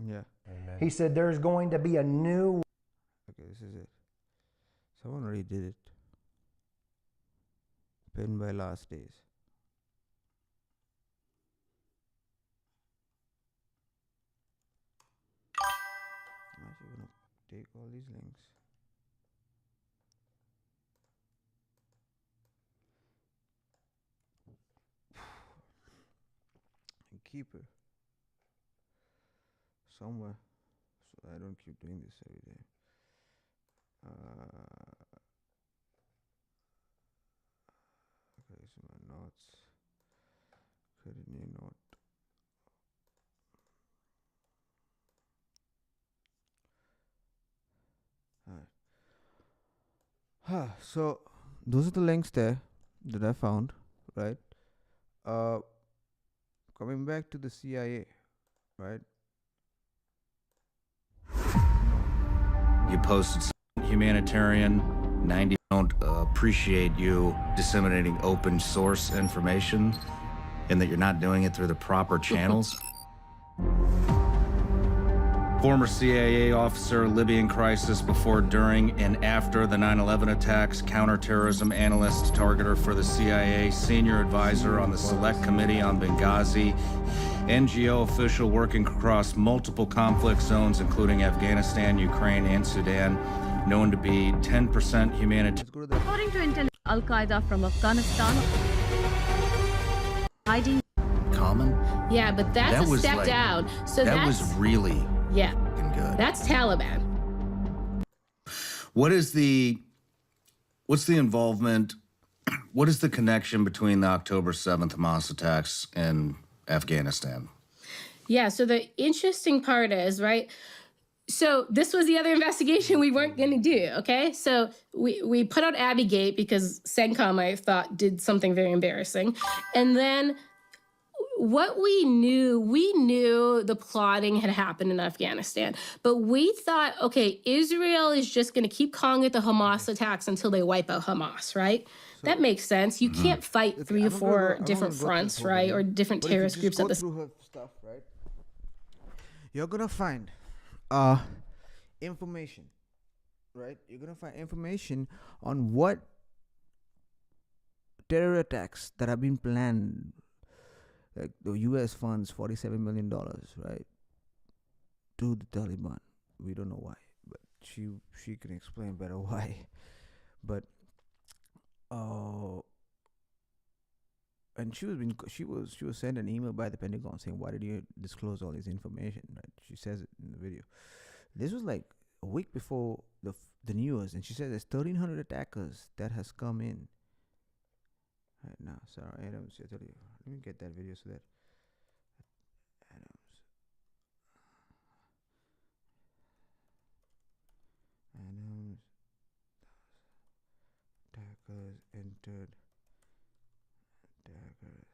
Speaker 1: yeah.
Speaker 5: Amen.
Speaker 3: He said there's going to be a new.
Speaker 1: Okay, this is it. Someone already did it. Pen by last days. I'm actually gonna take all these links. And keep it somewhere so I don't keep doing this every day. Okay, so my notes. Create a new note. Alright. So those are the links there that I found, right? Coming back to the CIA, right?
Speaker 6: You posted humanitarian, 90 don't appreciate you disseminating open source information and that you're not doing it through the proper channels. Former CIA officer, Libyan crisis before, during, and after the 9/11 attacks, counterterrorism analyst, targeter for the CIA, senior advisor on the Select Committee on Benghazi, NGO official working across multiple conflict zones, including Afghanistan, Ukraine, and Sudan, known to be 10% humanitarian.
Speaker 8: According to Intel, Al-Qaeda from Afghanistan hiding.
Speaker 6: Common?
Speaker 8: Yeah, but that's
Speaker 6: That
Speaker 8: a
Speaker 6: was
Speaker 8: step
Speaker 6: like-
Speaker 8: down. So
Speaker 6: That
Speaker 8: that's
Speaker 6: was really
Speaker 8: yeah,
Speaker 6: fucking good.
Speaker 8: that's Taliban.
Speaker 6: What's the involvement, what is the connection between the October 7th Hamas attacks and Afghanistan?
Speaker 8: Yeah, so the interesting part is, right? So this was the other investigation we weren't going to do, okay? So we put out Abbygate because CENTCOM, I thought, did something very embarrassing. And then what we knew the plotting had happened in Afghanistan. But we thought, okay, Israel is just going to keep calling it the Hamas attacks until they wipe out Hamas, right? That makes sense. You can't fight three or four different fronts, right? Or different terrorist groups at the same time.
Speaker 1: Through her stuff, right? You're gonna find information, right? You're gonna find information on what terror attacks that have been planned. Like the U.S. funds $47 million, right, to the Taliban. We don't know why, but she can explain better why. But and she was sent an email by the Pentagon saying, why did you disclose all this information, right? She says it in the video. This was like a week before the news, and she said there's 1,300 attackers that has come in right now. Sarah Adams, I tell you, let me get that video so that Adams attackers entered attackers.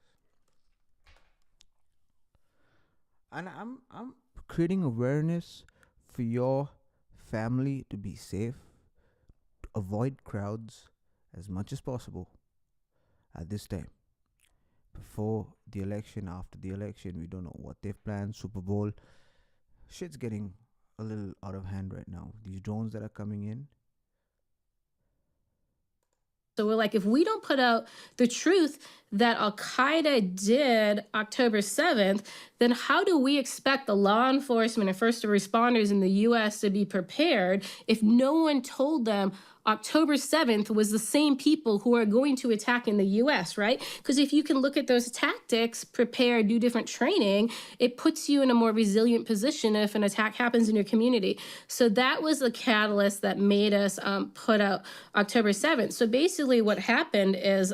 Speaker 1: And I'm creating awareness for your family to be safe, to avoid crowds as much as possible at this time. Before the election, after the election, we don't know what they've planned. Super Bowl, shit's getting a little out of hand right now. These drones that are coming in.
Speaker 8: So we're like, if we don't put out the truth that Al-Qaeda did October 7th, then how do we expect the law enforcement and first responders in the U.S. to be prepared if no one told them, October 7th was the same people who are going to attack in the US, right? Because if you can look at those tactics, prepare, do different training, it puts you in a more resilient position if an attack happens in your community. So that was the catalyst that made us put out October 7th. So basically what happened is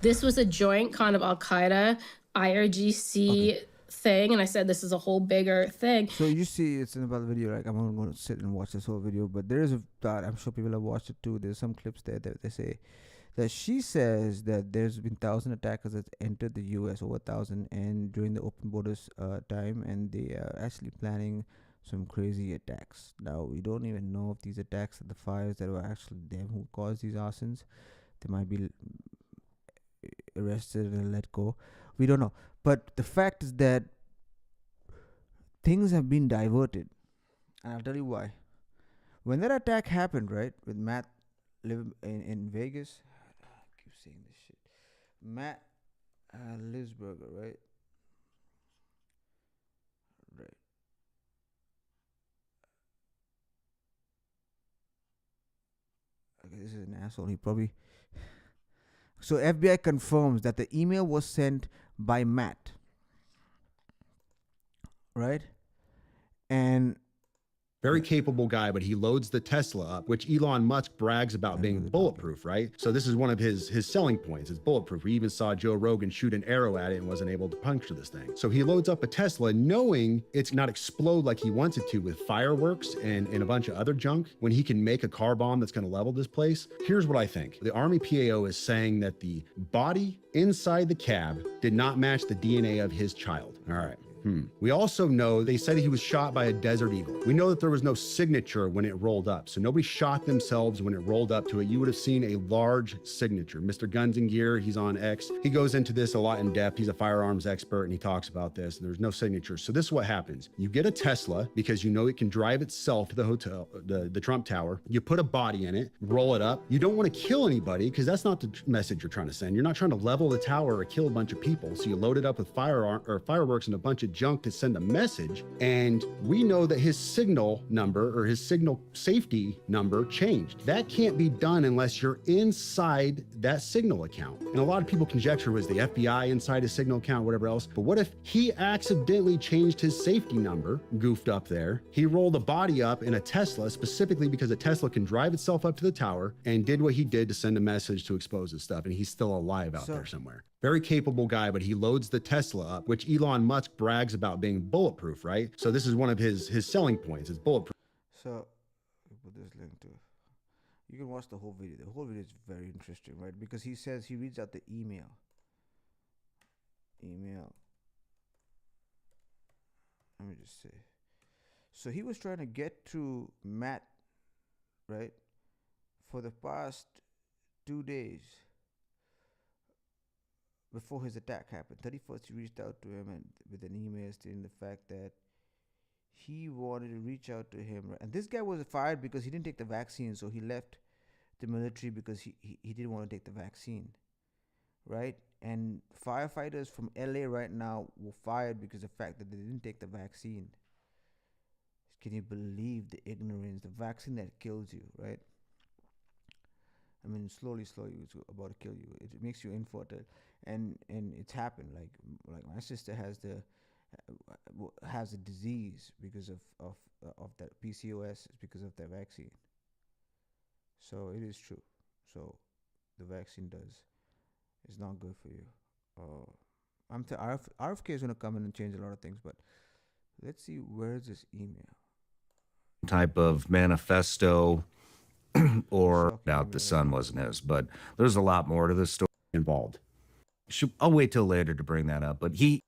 Speaker 8: this was a joint kind of Al-Qaeda, IRGC thing. And I said, this is a whole bigger thing.
Speaker 1: So you see, it's in about the video. Like, I'm not going to sit and watch this whole video, but there is a thought. I'm sure people have watched it too. There's some clips there that they say that she says that there's been 1,000 attackers that entered the U.S., over 1,000, and during the open borders time, and they are actually planning some crazy attacks. Now, we don't even know if these attacks are the fires that were actually them who caused these arsons. They might be arrested and let go. We don't know. But the fact is that things have been diverted. And I'll tell you why. When that attack happened, right, with Matt living in Vegas, I keep saying this shit. Matt Lisberger, right? Right. Okay, this is an asshole. He probably... So FBI confirms that the email was sent by Matt, right? And
Speaker 9: very capable guy, but he loads the Tesla up, which Elon Musk brags about being bulletproof, right? So this is one of his selling points. It's bulletproof. We even saw Joe Rogan shoot an arrow at it and wasn't able to puncture this thing. So he loads up a Tesla knowing it's not explode like he wants it to with fireworks and a bunch of other junk when he can make a car bomb that's going to level this place. Here's what I think. The Army PAO is saying that the body inside the cab did not match the DNA of his child. All right. We also know they said he was shot by a desert eagle. We know that there was no signature when it rolled up. So nobody shot themselves when it rolled up to it. You would have seen a large signature. Mr. Guns and Gear, he's on X. He goes into this a lot in depth. He's a firearms expert and he talks about this. There's no signature. So this is what happens. You get a Tesla because you know it can drive itself to the hotel, the Trump Tower. You put a body in it, roll it up. You don't want to kill anybody because that's not the message you're trying to send. You're not trying to level the tower or kill a bunch of people. So you load it up with fireworks and a bunch of junk to send a message, and we know that his signal number or his signal safety number changed. That can't be done unless you're inside that signal account. And a lot of people conjecture, was the FBI inside his signal account, whatever else. But what if he accidentally changed his safety number, goofed up there? He rolled a body up in a Tesla specifically because a Tesla can drive itself up to the tower, and did what he did to send a message to expose his stuff, and he's still alive out there somewhere. Very capable guy, but he loads the Tesla up, which Elon Musk brags about being bulletproof, right? So this is one of his selling points. It's bulletproof.
Speaker 1: So, put this link to. You can watch the whole video. The whole video is very interesting, right? Because he says he reads out the email. Let me just say. So he was trying to get through Matt, right, for the past 2 days. Before his attack happened, 31st, he reached out to him and with an email stating the fact that he wanted to reach out to him. And this guy was fired because he didn't take the vaccine, so he left the military because he didn't want to take the vaccine, right? And firefighters from LA right now were fired because of the fact that they didn't take the vaccine. Can you believe the ignorance? The vaccine that kills you, right? I mean, slowly, it's about to kill you. It makes you infertile, and it's happened. Like my sister has a disease because of that PCOS, because of that vaccine. So it is true. So the vaccine is not good for you. RFK is gonna come in and change a lot of things, but let's see, where is this email?
Speaker 6: Type of manifesto. Or doubt the son wasn't his, but there's a lot more to this story
Speaker 9: involved.
Speaker 6: I'll wait till later to bring that up, but he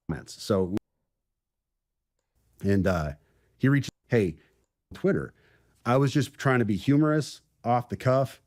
Speaker 9: reached, hey, Twitter, I was just trying to be humorous, off the cuff.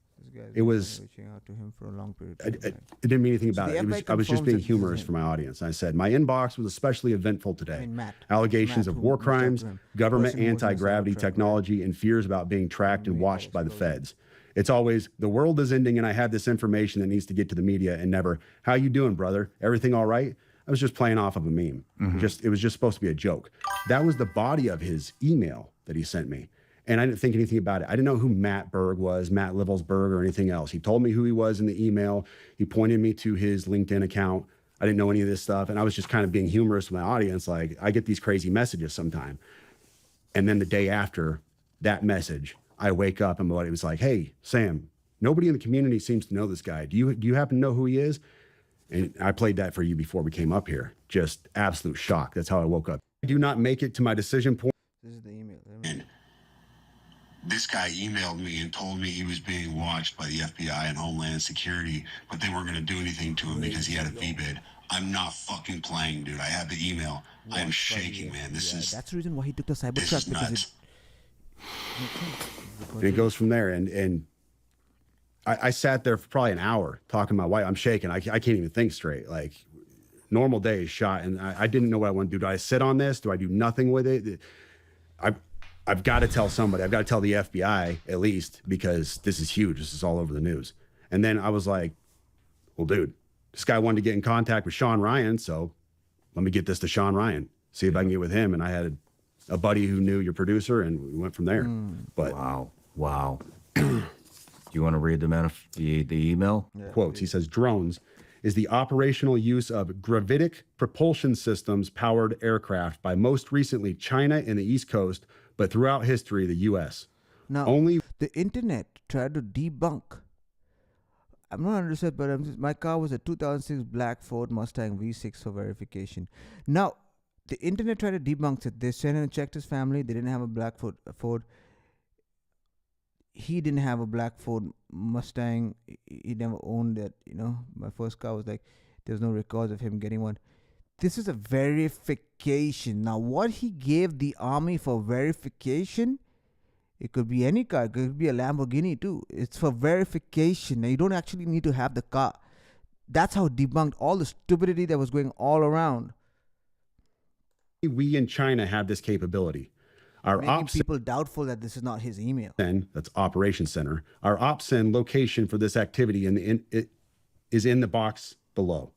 Speaker 9: It was
Speaker 1: reaching out to him for a long period of time.
Speaker 9: I didn't mean anything about it. I was just being humorous for my audience. I said, my inbox was especially eventful today. Allegations of war crimes, government anti-gravity technology, and fears about being tracked and watched by the feds. It's always, the world is ending and I have this information that needs to get to the media, and never, how you doing, brother? Everything all right? I was just playing off of a meme. It was just supposed to be a joke. That was the body of his email that he sent me. And I didn't think anything about it. I didn't know who Matt Berg was, Matt Livelsberg, or anything else. He told me who he was in the email. He pointed me to his LinkedIn account. I didn't know any of this stuff. And I was just kind of being humorous with my audience. Like, I get these crazy messages sometime. And then the day after that message, I wake up and it was like, hey, Sam, nobody in the community seems to know this guy. Do you happen to know who he is? And I played that for you before we came up here. Just absolute shock. That's how I woke up. I do not make it to my decision point.
Speaker 1: This is the email.
Speaker 10: And this guy emailed me and told me he was being watched by the FBI and Homeland Security, but they weren't going to do anything to him because he had a VBID. I'm not fucking playing, dude. I have the email. I am shaking, man. This
Speaker 1: that's the reason why he took the Cybertruck, because
Speaker 10: nuts.
Speaker 9: And it goes from there. And I sat there for probably an hour talking to my wife. I'm shaking. I can't even think straight. Like, normal day is shot, and I didn't know what I want to do. Do I sit on this? Do I do nothing with it? I've got to tell somebody. I've got to tell the FBI at least, because this is huge. This is all over the news. And then I was like, well, dude, this guy wanted to get in contact with Sean Ryan, so let me get this to Sean Ryan, see if I can get with him. And I had a buddy who knew your producer, and we went from there. But
Speaker 11: Wow. Do you want to read the email?
Speaker 9: Quotes. He says, drones is the operational use of gravitic propulsion systems powered aircraft by most recently China and the East Coast, but throughout history, the U.S.
Speaker 1: Now,
Speaker 9: only
Speaker 1: the internet tried to debunk. I'm not understood, but my car was a 2006 black Ford Mustang V6 for verification. Now, the internet tried to debunk it. They sent and checked his family. They didn't have a black Ford. He didn't have a black Ford Mustang. He never owned it. You know, my first car was like, there's no records of him getting one. This is a verification. Now, what he gave the army for verification, it could be any car. It could be a Lamborghini too. It's for verification. Now, you don't actually need to have the car. That's how debunked all the stupidity that was going all around.
Speaker 9: we in China have this capability. Our
Speaker 1: Making people doubtful that this is not his email.
Speaker 9: That's Operations Center. Our OpSend location for this activity is in the box below.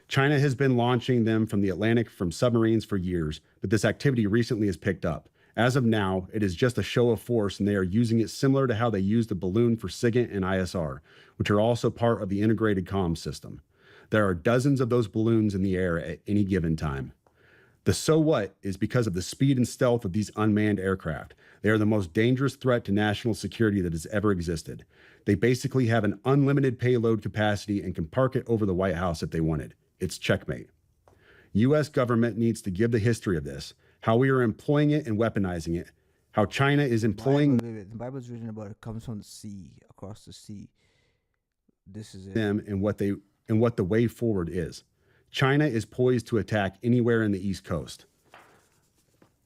Speaker 9: China has been launching them from the Atlantic from submarines for years, but this activity recently has picked up. As of now, it is just a show of force, and they are using it similar to how they used the balloon for SIGINT and ISR, which are also part of the integrated comm system. There are dozens of those balloons in the air at any given time. The so what is because of the speed and stealth of these unmanned aircraft. They are the most dangerous threat to national security that has ever existed. They basically have an unlimited payload capacity and can park it over the White House if they wanted. It's checkmate. U.S. government needs to give the history of this, how we are employing it and weaponizing it, how China is employing
Speaker 1: the Bible's written about it comes from the sea, across the sea. This is it.
Speaker 9: them and what the way forward is. China is poised to attack anywhere in the East Coast.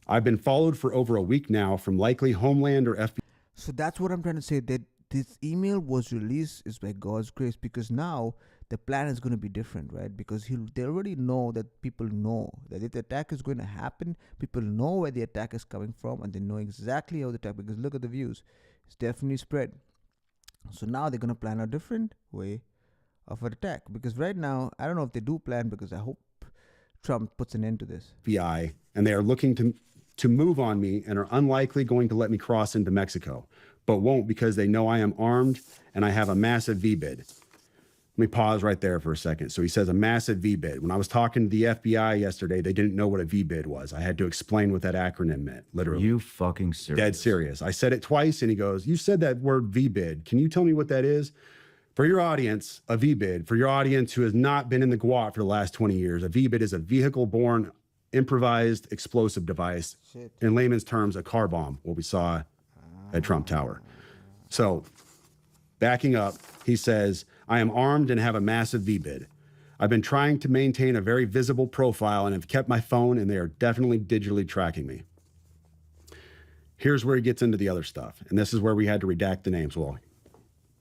Speaker 9: I've been followed for over a week now from likely Homeland or FBI.
Speaker 1: So that's what I'm trying to say, that this email was released is by God's grace, because now the plan is going to be different, right? Because they already know that people know that if the attack is going to happen, people know where the attack is coming from, and they know exactly how the attack, because look at the views. It's definitely spread. So now they're going to plan a different way of an attack, because right now, I don't know if they do plan, because I hope Trump puts an end to this.
Speaker 9: FBI, and they are looking to move on me and are unlikely going to let me cross into Mexico, but won't because they know I am armed and I have a massive VBID. Let me pause right there for a second. So he says a massive VBID. When I was talking to the FBI yesterday, they didn't know what a VBID was. I had to explain what that acronym meant, literally.
Speaker 11: You fucking serious?
Speaker 9: Dead serious. I said it twice, and he goes, you said that word VBID. Can you tell me what that is? For your audience, a VBID, for your audience who has not been in the GWOT for the last 20 years, a VBID is a vehicle-borne improvised explosive device.
Speaker 1: Shit.
Speaker 9: In layman's terms, a car bomb, what we saw at Trump Tower. So, backing up, he says, I am armed and have a massive VBID. I've been trying to maintain a very visible profile and have kept my phone, and they are definitely digitally tracking me. Here's where he gets into the other stuff, and this is where we had to redact the names. Well,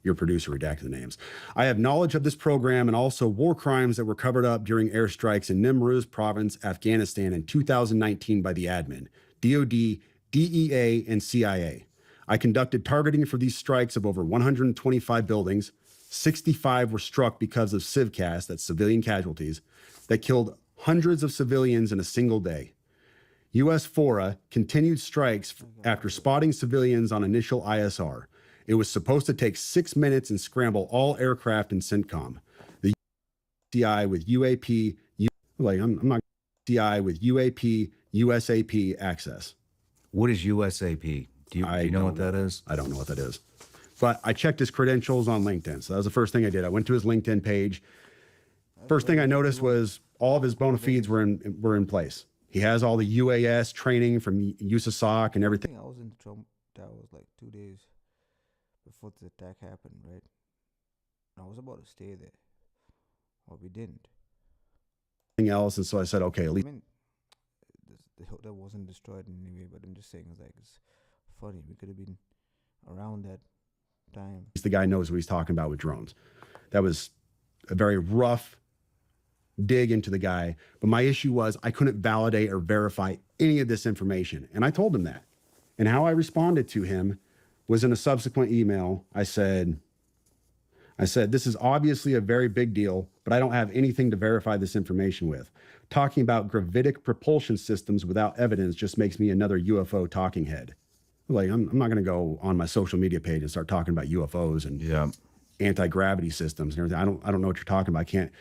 Speaker 9: your producer redacted the names. I have knowledge of this program and also war crimes that were covered up during airstrikes in Nimruz province, Afghanistan in 2019 by the admin, DOD, DEA, and CIA. I conducted targeting for these strikes of over 125 buildings. 65 were struck because of civcas, that's civilian casualties, that killed hundreds of civilians in a single day. U.S. FORA continued strikes after spotting civilians on initial ISR. It was supposed to take 6 minutes and scramble all aircraft in CENTCOM. The CI with UAP, I'm not CI with UAP, USAP access.
Speaker 11: What is USAP? Do you know what that is?
Speaker 9: I don't know what that is. But I checked his credentials on LinkedIn. So that was the first thing I did. I went to his LinkedIn page. First thing I noticed was all of his bona fides were in place. He has all the UAS training from USASOC and everything.
Speaker 1: I was in Trump. That was like 2 days before the attack happened, right? I was about to stay there, or we didn't.
Speaker 9: Else, and so I said, okay, at least.
Speaker 1: I mean, the hotel wasn't destroyed in any way, but I'm just saying, it's funny. We could have been around that time.
Speaker 9: The guy knows what he's talking about with drones. That was a very rough dig into the guy. But my issue was I couldn't validate or verify any of this information. And I told him that. And how I responded to him was in a subsequent email. I said, this is obviously a very big deal, but I don't have anything to verify this information with. Talking about gravitic propulsion systems without evidence just makes me another UFO talking head. Like, I'm not going to go on my social media page and start talking about UFOs and anti-gravity systems and everything. I don't know what you're talking about. I can't.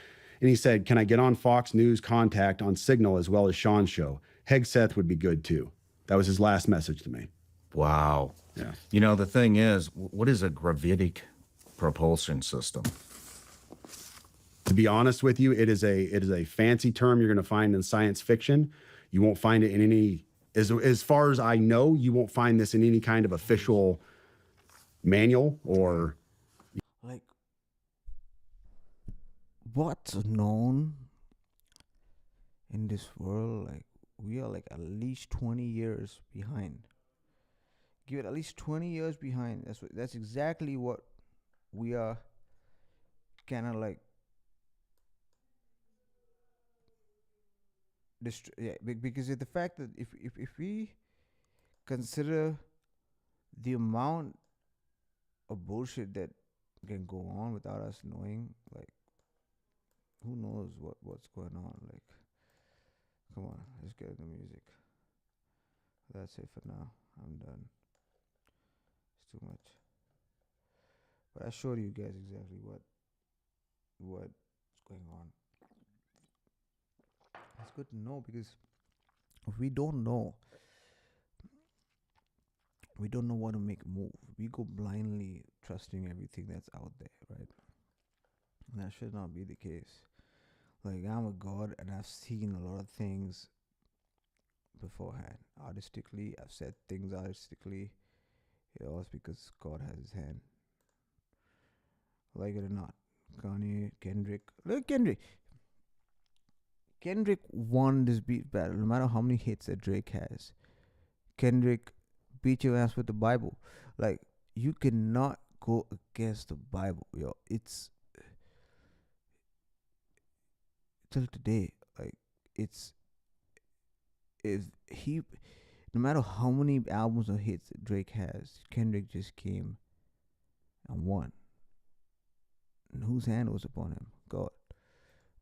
Speaker 9: And he said, can I get on Fox News Contact on Signal as well as Sean's show? Hegseth would be good too. That was his last message to me.
Speaker 11: Wow.
Speaker 9: Yeah.
Speaker 11: You know, the thing is, what is a gravitic propulsion system?
Speaker 9: To be honest with you, it is a fancy term you're going to find in science fiction. You won't find it in any, as far as I know, you won't find this in any kind of official manual or.
Speaker 1: Like, what's known in this world, like, we are like at least 20 years behind. Give it at least 20 years behind. That's exactly what we are kind of like because of the fact that if we consider the amount of bullshit that can go on without us knowing, like, who knows what's going on. Like, come on, let's get the music. That's it for now. I'm done. It's too much. But I showed you guys exactly what's going on. It's good to know, because if we don't know what to make a move. We go blindly trusting everything that's out there, right? And that should not be the case. Like, I'm a god and I've seen a lot of things beforehand. Artistically, I've said things artistically. It was because God has his hand. Like it or not. Kanye, Kendrick. Look, Kendrick won this beat battle, no matter how many hits that Drake has. Kendrick beat your ass with the Bible. Like, you cannot go against the Bible, yo. It's till today, like, it's if he, no matter how many albums or hits that Drake has, Kendrick just came and won. And whose hand was upon him? God,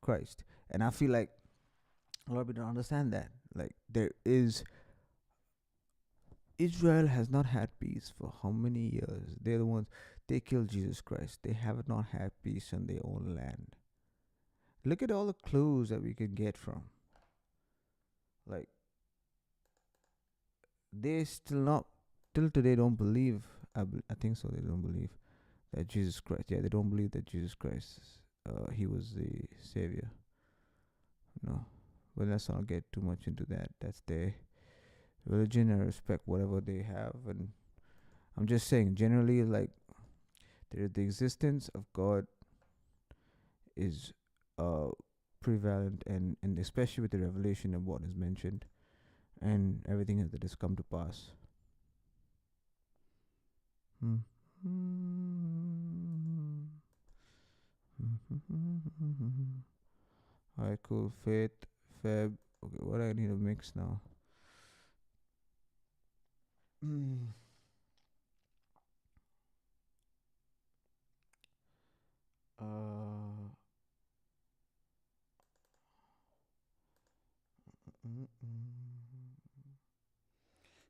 Speaker 1: Christ. And I feel like a lot of people don't understand that. Like, Israel has not had peace for how many years? They're the ones, they killed Jesus Christ. They have not had peace on their own land. Look at all the clues that we can get from. Like, they still not, till today don't believe, I think so, they don't believe that Jesus Christ, they don't believe that Jesus Christ, he was the savior. No. But let's not get too much into that. That's their religion. I respect whatever they have, and I'm just saying, generally, like, the existence of God is prevalent, and especially with the revelation of what is mentioned and everything that has come to pass. Alright, cool. Faith, Feb. Okay, what I need to mix now?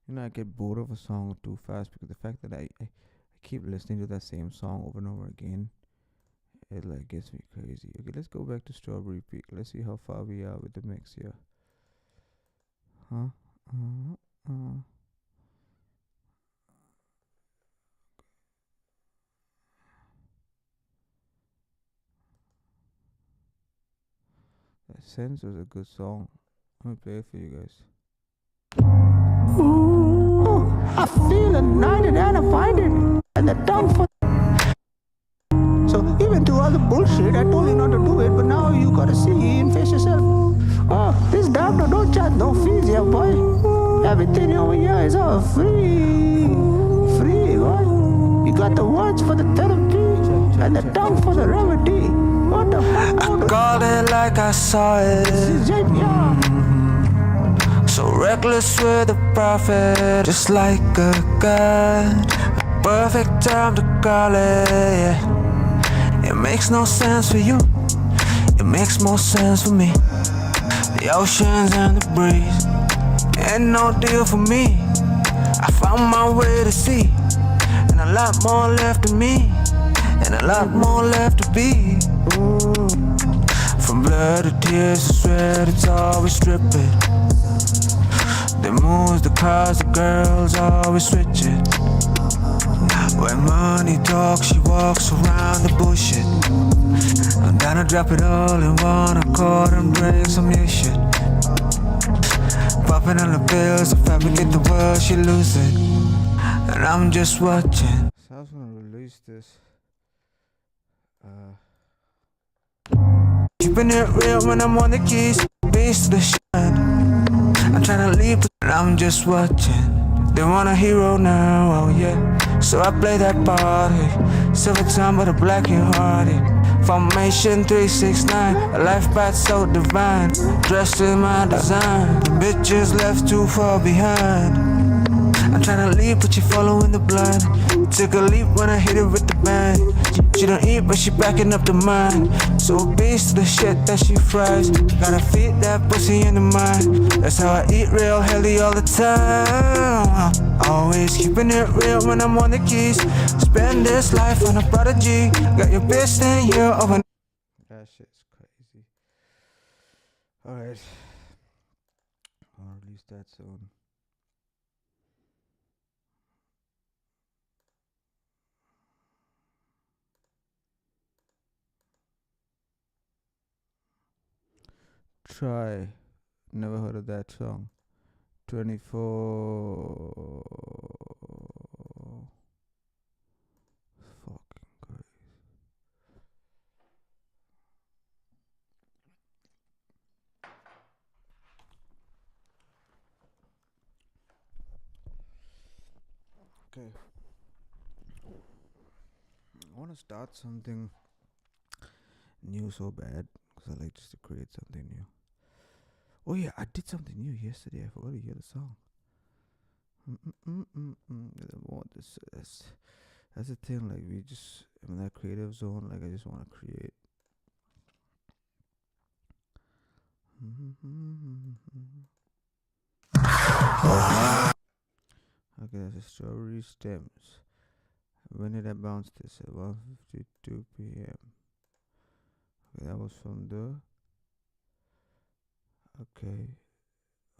Speaker 1: I get bored of a song too fast because the fact that I keep listening to that same song over and over again, it like gets me crazy. Okay, let's go back to Strawberry Peak. Let's see how far we are with the mix here. Huh? That Sense was a good song. Let me play it for you guys.
Speaker 12: Ooh, I feel united and I find it and the tongue for. So even through all the bullshit, I told you not to do it, but now you gotta see and face yourself. Oh, this doctor don't charge no fees, yeah, boy. Everything over here is all free, boy. You got the words for the therapy and the tongue for the remedy. What the fuck?
Speaker 13: I called it like I saw it. So reckless with the prophet, just like a god. A perfect time to call it, yeah. It makes no sense for you, it makes more sense for me. The oceans and the breeze, ain't no deal for me. I found my way to sea, and a lot more left of me, and a lot more left to be. From blood to tears to sweat, it's always stripping. The moves, the cars, the girls always switch it. When money talks, she walks around the bullshit. I'm down to drop it all in one accord and bring some new shit. Popping on the pills, to fabricate the world, she lose it. And I'm just watching.
Speaker 1: So I was gonna release this.
Speaker 13: Keeping it real when I'm on the keys, beast to the shine. I'm trying to leave, but I'm just watching. They want a hero now, oh yeah. So I play that part, hey. Silver tongue but a black and hearted. Formation 369, a life path so divine. Dressed in my design, the bitches left too far behind. I'm trying to leave, but you following the blind. Took a leap when I hit it with the bang. She don't eat, but she backing up the mind. So a beast to the shit that she fries. Gotta feed that pussy in the mind. That's how I eat real healthy all the time. Always keeping it real when I'm on the keys. Spend this life on a prodigy. Got your bitch in here over.
Speaker 1: That shit's crazy. Alright. I'll release that soon. Try. Never heard of that song. 24. Fucking crazy. Okay. I want to start something new so bad because I like just to create something new. Oh yeah, I did something new yesterday. I forgot to hear the song. That's the thing. Like I'm in that creative zone. Like I just want to create. Okay, that's a Strawberry Stems. When did I bounce this? At 1:52 p.m. Okay, that was from the. Okay,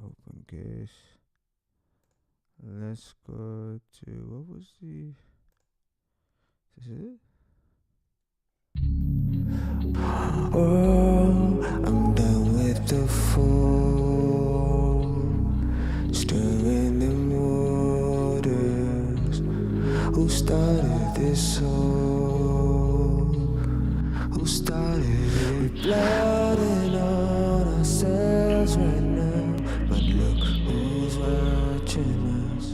Speaker 1: open case. Let's go to what was the? Is this it?
Speaker 13: Oh, I'm done with the fool, stirring the waters. Who started this all? Who started it? We're plotting on ourselves right now, but look who's watching us.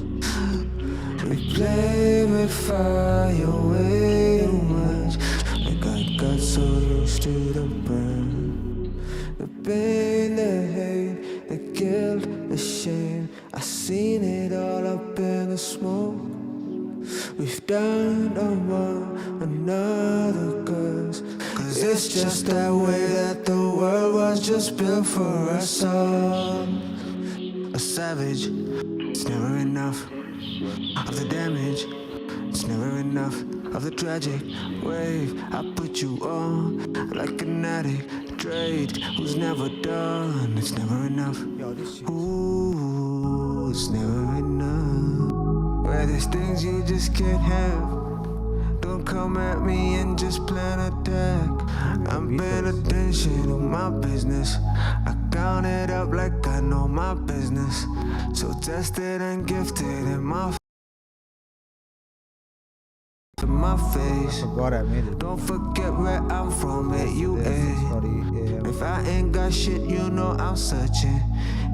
Speaker 13: We play with fire way too much. Like I got so used to the burn, the pain, the hate, the guilt, the shame. I seen it all up in the smoke. We've done on one another cause it's just that way that the world was just built for us all. A savage It's never enough of the damage. It's never enough of the tragic wave. I put you on like an addict, trade who's never done. It's never enough. Ooh, it's never enough. Where there's things you just can't have. Don't come at me and just plan attack. I'm paying attention to my business. I count it up like I know my business. So tested and gifted in my to my face. Don't forget where I'm from at UA. If I ain't got shit, you know I'm searching.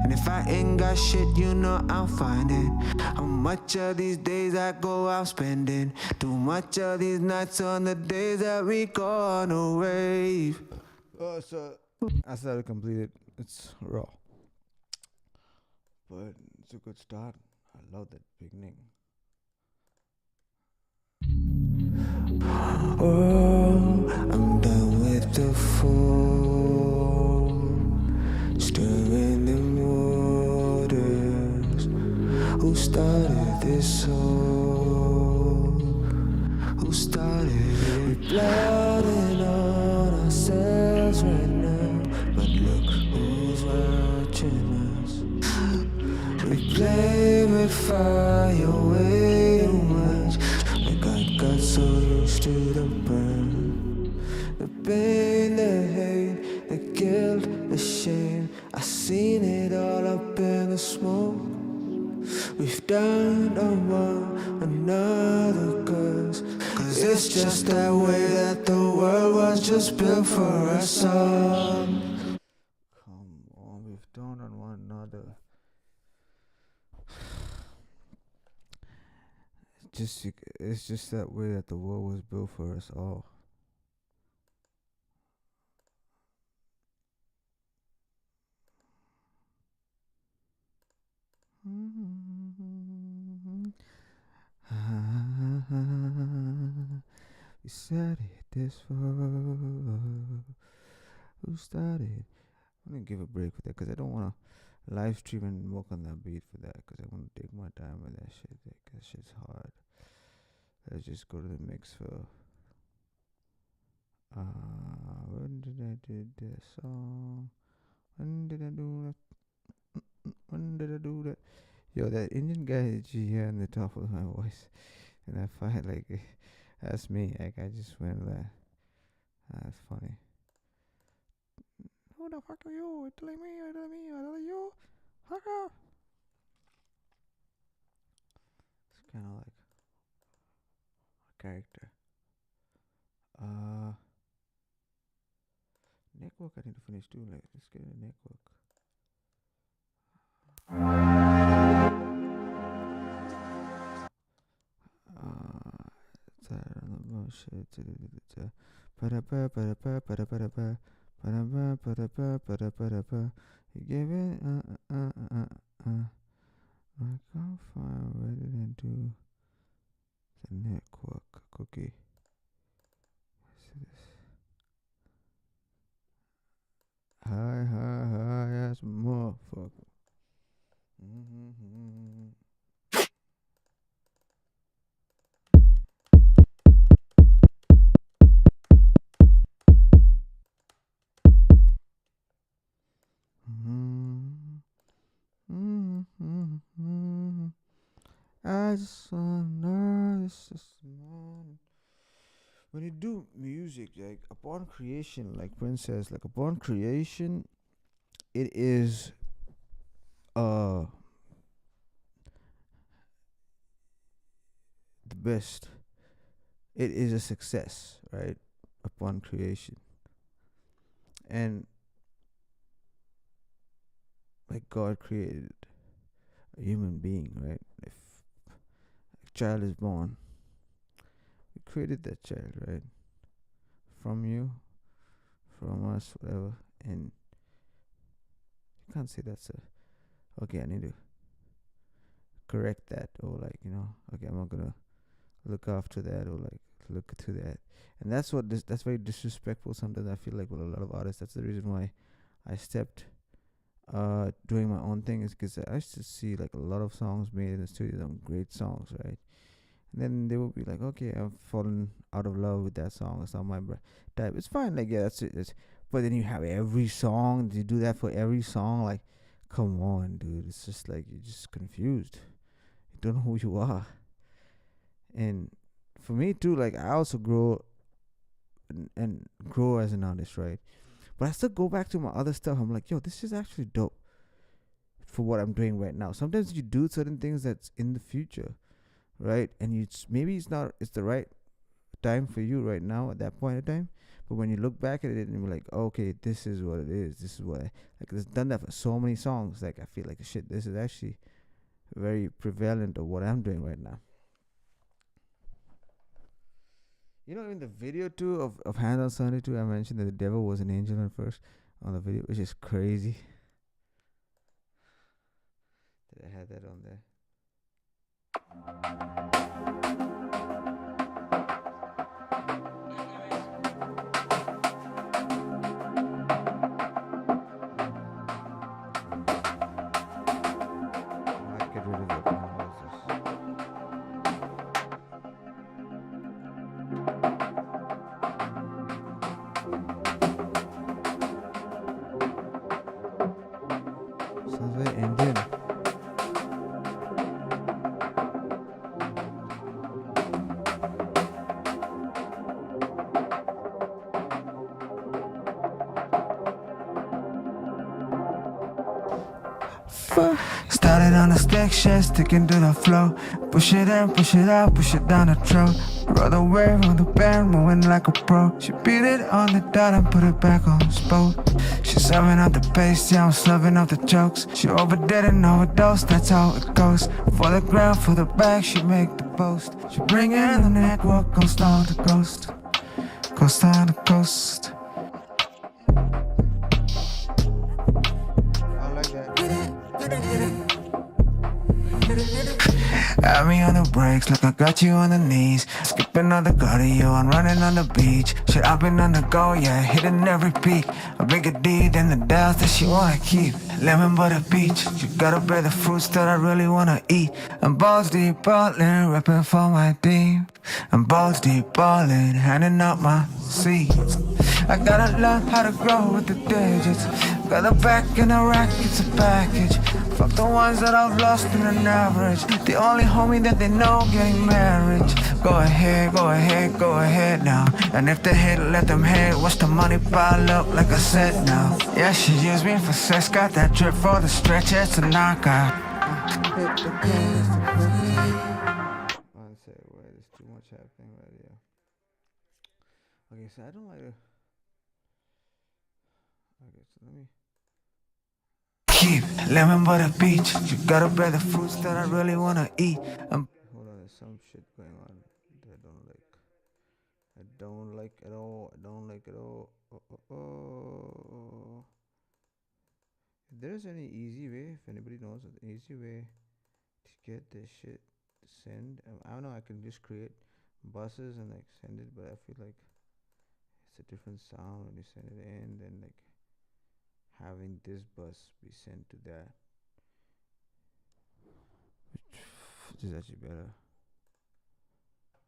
Speaker 13: And if I ain't got shit, you know I'm finding. How much of these days I go out spending. Too much of these nights on the days that we go on a rave.
Speaker 1: So I started completed. It's raw, but it's a good start. I love that beginning.
Speaker 13: Oh, I'm done with the fall, stirring the waters. Who started this all? Who started it? We're plotting on ourselves right now, but look who's watching us. We play with fire way too much. Like I got so used to the burn, the pain, the hate, the guilt, the shame. I seen it all up in the smoke. We've done one another cause it's just that way that the world was just built for us all.
Speaker 1: Come on, we've done on one another. It's just that way that the world was built for us all. We started this far. Who started? I'm gonna give a break for that because I don't want to live stream and work on that beat for that because I want to take my time with that shit. That shit's hard. Let's just go to the mix for. When did I do that song? When did I do that? When did I do that? Yo, that Indian guy that you hear on the top of my voice, and I find like that's me. Like I just went like, that's funny. Who the fuck are you? You're telling me? You're telling me? You're telling you? Fucker. It's kind of like a character. Network. I need to finish too. Like, let's get a network. You give it, I can't find where did I do the network cookie. Hi, ass motherfucker. I just wanna this is man. When you do music, like upon creation, like Prince says, like upon creation, it is the best. It is a success, right? Upon creation. And like God created a human being, right? If a child is born, we created that child, right? From you, from us, whatever. And you can't say that's a okay, I need to correct that, or like, okay, I'm not gonna look after that, or like look to that. And that's that's very disrespectful sometimes. I feel like with a lot of artists, that's the reason why I stepped doing my own thing is because I used to see like a lot of songs made in the studio, some great songs, right? And then they would be like, okay, I've fallen out of love with that song. It's not my type. It's fine, like, yeah, that's it. But then you have every song. You do that for every song. Like, come on, dude. It's just like you're just confused. You don't know who you are. And for me too, like, I also grow and grow as an artist, right? But I still go back to my other stuff. I'm like, yo, this is actually dope for what I'm doing right now. Sometimes you do certain things that's in the future, right? And maybe it's the right time for you right now at that point in time. But when you look back at it and you're like, okay, this is what it is. This is what I've done that for so many songs. Like, I feel like shit. This is actually very prevalent of what I'm doing right now. You know, in the video too of Hands on Sunday too, I mentioned that the devil was an angel at first on the video, which is crazy. That I had that on there. Might get rid of it. Sounds very Indian.
Speaker 13: Started on a stick shift, sticking to the flow. Push it in, push it out, push it down the throat. Roll the wave on the band, moving like a pro. She beat it on the dot and put it back on spot. She's serving up the pace, yeah, I'm serving up the jokes. She overdid and overdosed, that's how it goes. For the ground, for the bag, she make the post. She bring in the network, coast on the coast. Coast on the coast. Have me on the brakes, like I got you on the knees. Skipping on the cardio and running on the beach. Shit, I've been on the go, yeah, hitting every peak. A bigger D than the doubts that she wanna keep. Lemon butter peach, you gotta bear the fruits that I really wanna eat. I'm balls deep ballin', reppin' for my team. I'm balls deep ballin', handing out my seeds. I gotta learn how to grow with the digits. Got a back in a rack, it's a package. Fuck the ones that I've lost in an average. The only homie that they know getting married. Go ahead, go ahead, go ahead now. And if they hate, let them hate. Watch the money pile up like I said now. Yeah, she used me for sex. Got that drip for the stretch, it's a knockout.
Speaker 1: One sec, wait, there's too much happening right here. Okay, so I don't like to. Okay, so let me.
Speaker 13: Keep lemon butter beach. You gotta bear the fruits that I really wanna eat.
Speaker 1: Hold on, there's some shit going on that I don't like. I don't like at all. I don't like at all. If there's any easy way, if anybody knows an easy way to get this shit send, I don't know. I can just create buses and like send it, but I feel like it's a different sound when you send it in than like having this bus be sent to that, which is actually better.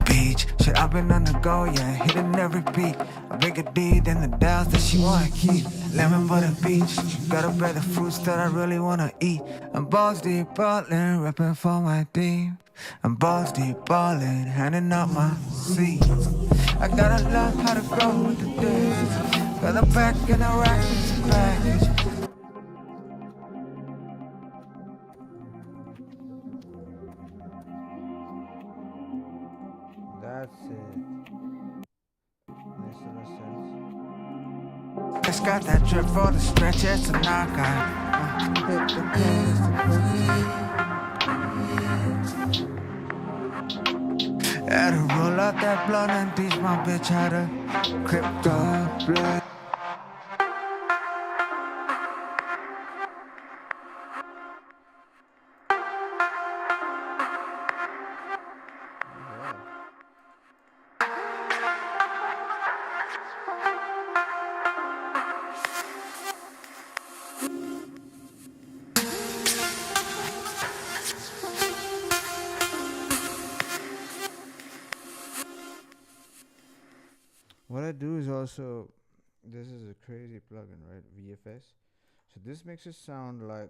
Speaker 13: Beach, shit, I've been on the go, yeah, hitting every beat. A bigger D than the doubts that she wanna keep. Lemon butter beach, you gotta bear the fruits that I really wanna eat. I'm balls deep ballin', reppin' for my team. I'm balls deep ballin', handing out my seeds. I gotta learn how to grow with the digits. Got a back in a rack, it's a package.
Speaker 1: That's it. Makes a lot of sense.
Speaker 13: It's got that drip for the stretch, it's a knockout. Had to roll out that blunt and teach my bitch how to crypto blood.
Speaker 1: also, this is a crazy plugin, right? VFS. So this makes it sound like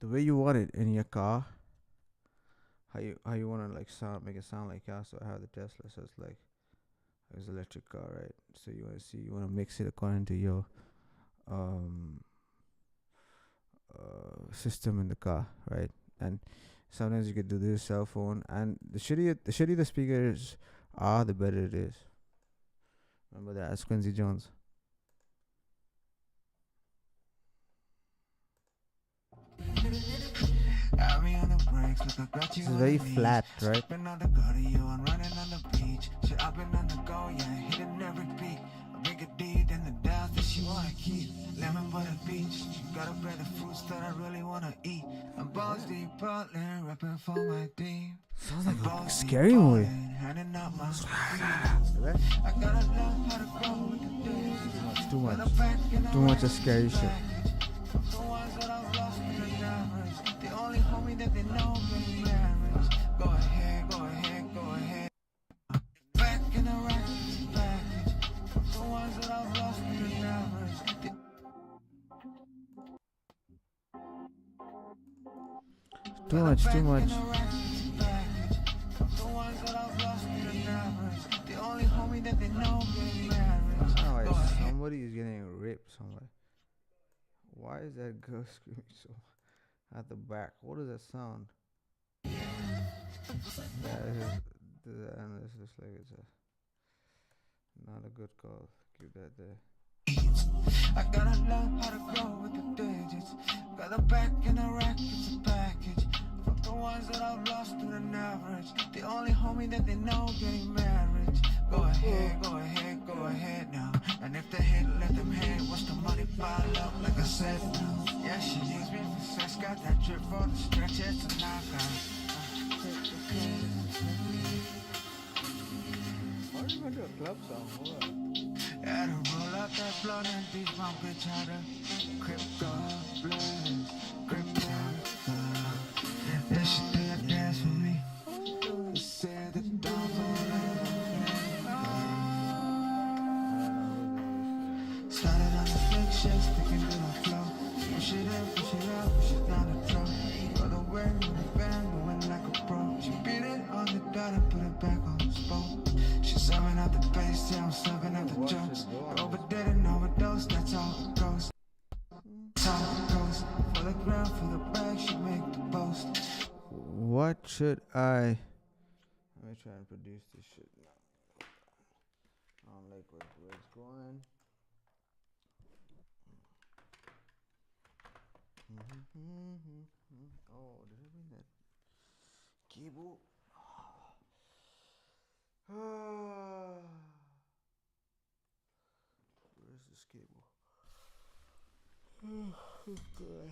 Speaker 1: the way you want it in your car. How you wanna like sound, make it sound like car. So I have the Tesla, so it's like it's electric car, right? So you wanna mix it according to your um system in the car, right? And sometimes you could do this cell phone, and the shittier the speakers are, the better it is. Remember that? That's Quincy Jones. This is very flat, right?
Speaker 13: Lemon butter beach, gotta bear the fruits that I really wanna eat. I'm balls deep, Portland, rapping for my team.
Speaker 1: Sounds like a scary movie.
Speaker 13: Handing out my I gotta learn how to grow with the days.
Speaker 1: Too much of scary shit.
Speaker 13: The ones that I've lost in the average. The only homie that they know getting marriage. Go ahead, go ahead, go ahead. Back in the rack, package. The ones that I've lost in the average.
Speaker 1: Too much.
Speaker 13: The ones that I've lost in the average. The only homie that they know getting marriage.
Speaker 1: Oh, somebody is getting ripped somewhere. Why is that girl screaming so at the back? What does that sound? Yeah, this looks like it's not a good call. Keep that there.
Speaker 13: I gotta learn how to grow with the digits. Got a back in a rack, it's a package. Fuck the ones that I've lost to an average. The only homie that they know getting marriage. Go ahead, go ahead, go ahead now. And if they hate, let them hate. Watch the money pile up, like I said no. Yeah, she needs me for sex. Got that drip for the stretch, it's a knockout.
Speaker 1: Why are you going to a club song? What?
Speaker 13: Yeah, to roll out that blunt and teach my bitch how to crypto blast, crypto. Yeah, she did a dance for me. She said the dawn started on the flick shit, sticking to the flow. Push it in, push it out, push it down the throat. Got away with the band, moving like a pro. She beat it on the dot and put it back on the spot. She's serving out the bass, yeah, I'm serving out the jokes. Overdid and overdose, that's how it goes. That's how it goes. For the ground, for the bag, she make the boast.
Speaker 1: What should I? Let me try and produce this shit now. I don't like where it's going. Oh, did I bring that cable? Where's this cable? Oh, God.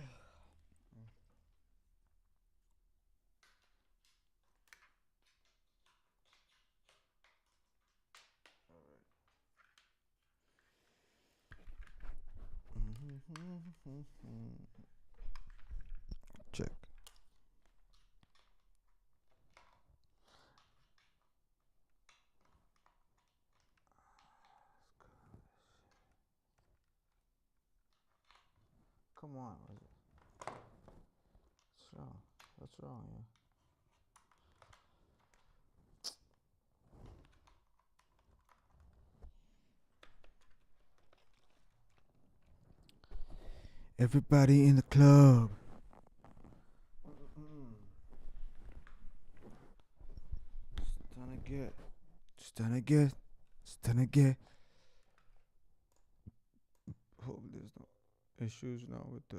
Speaker 1: Check. Come on, what's wrong? What's wrong here? Everybody in the club. It's gonna get. Hope there's no issues now with the.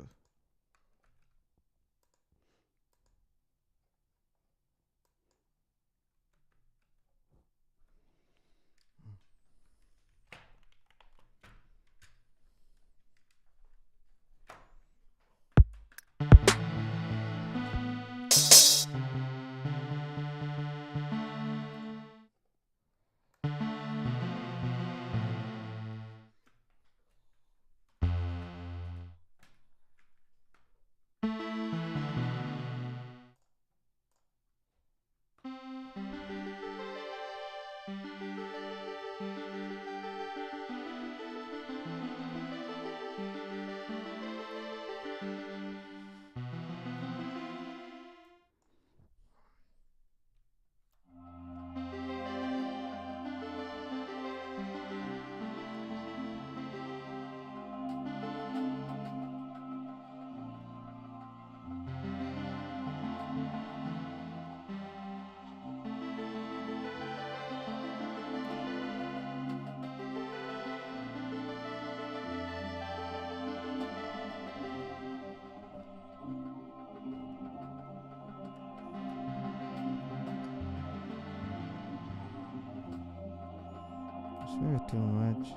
Speaker 1: maybe too much.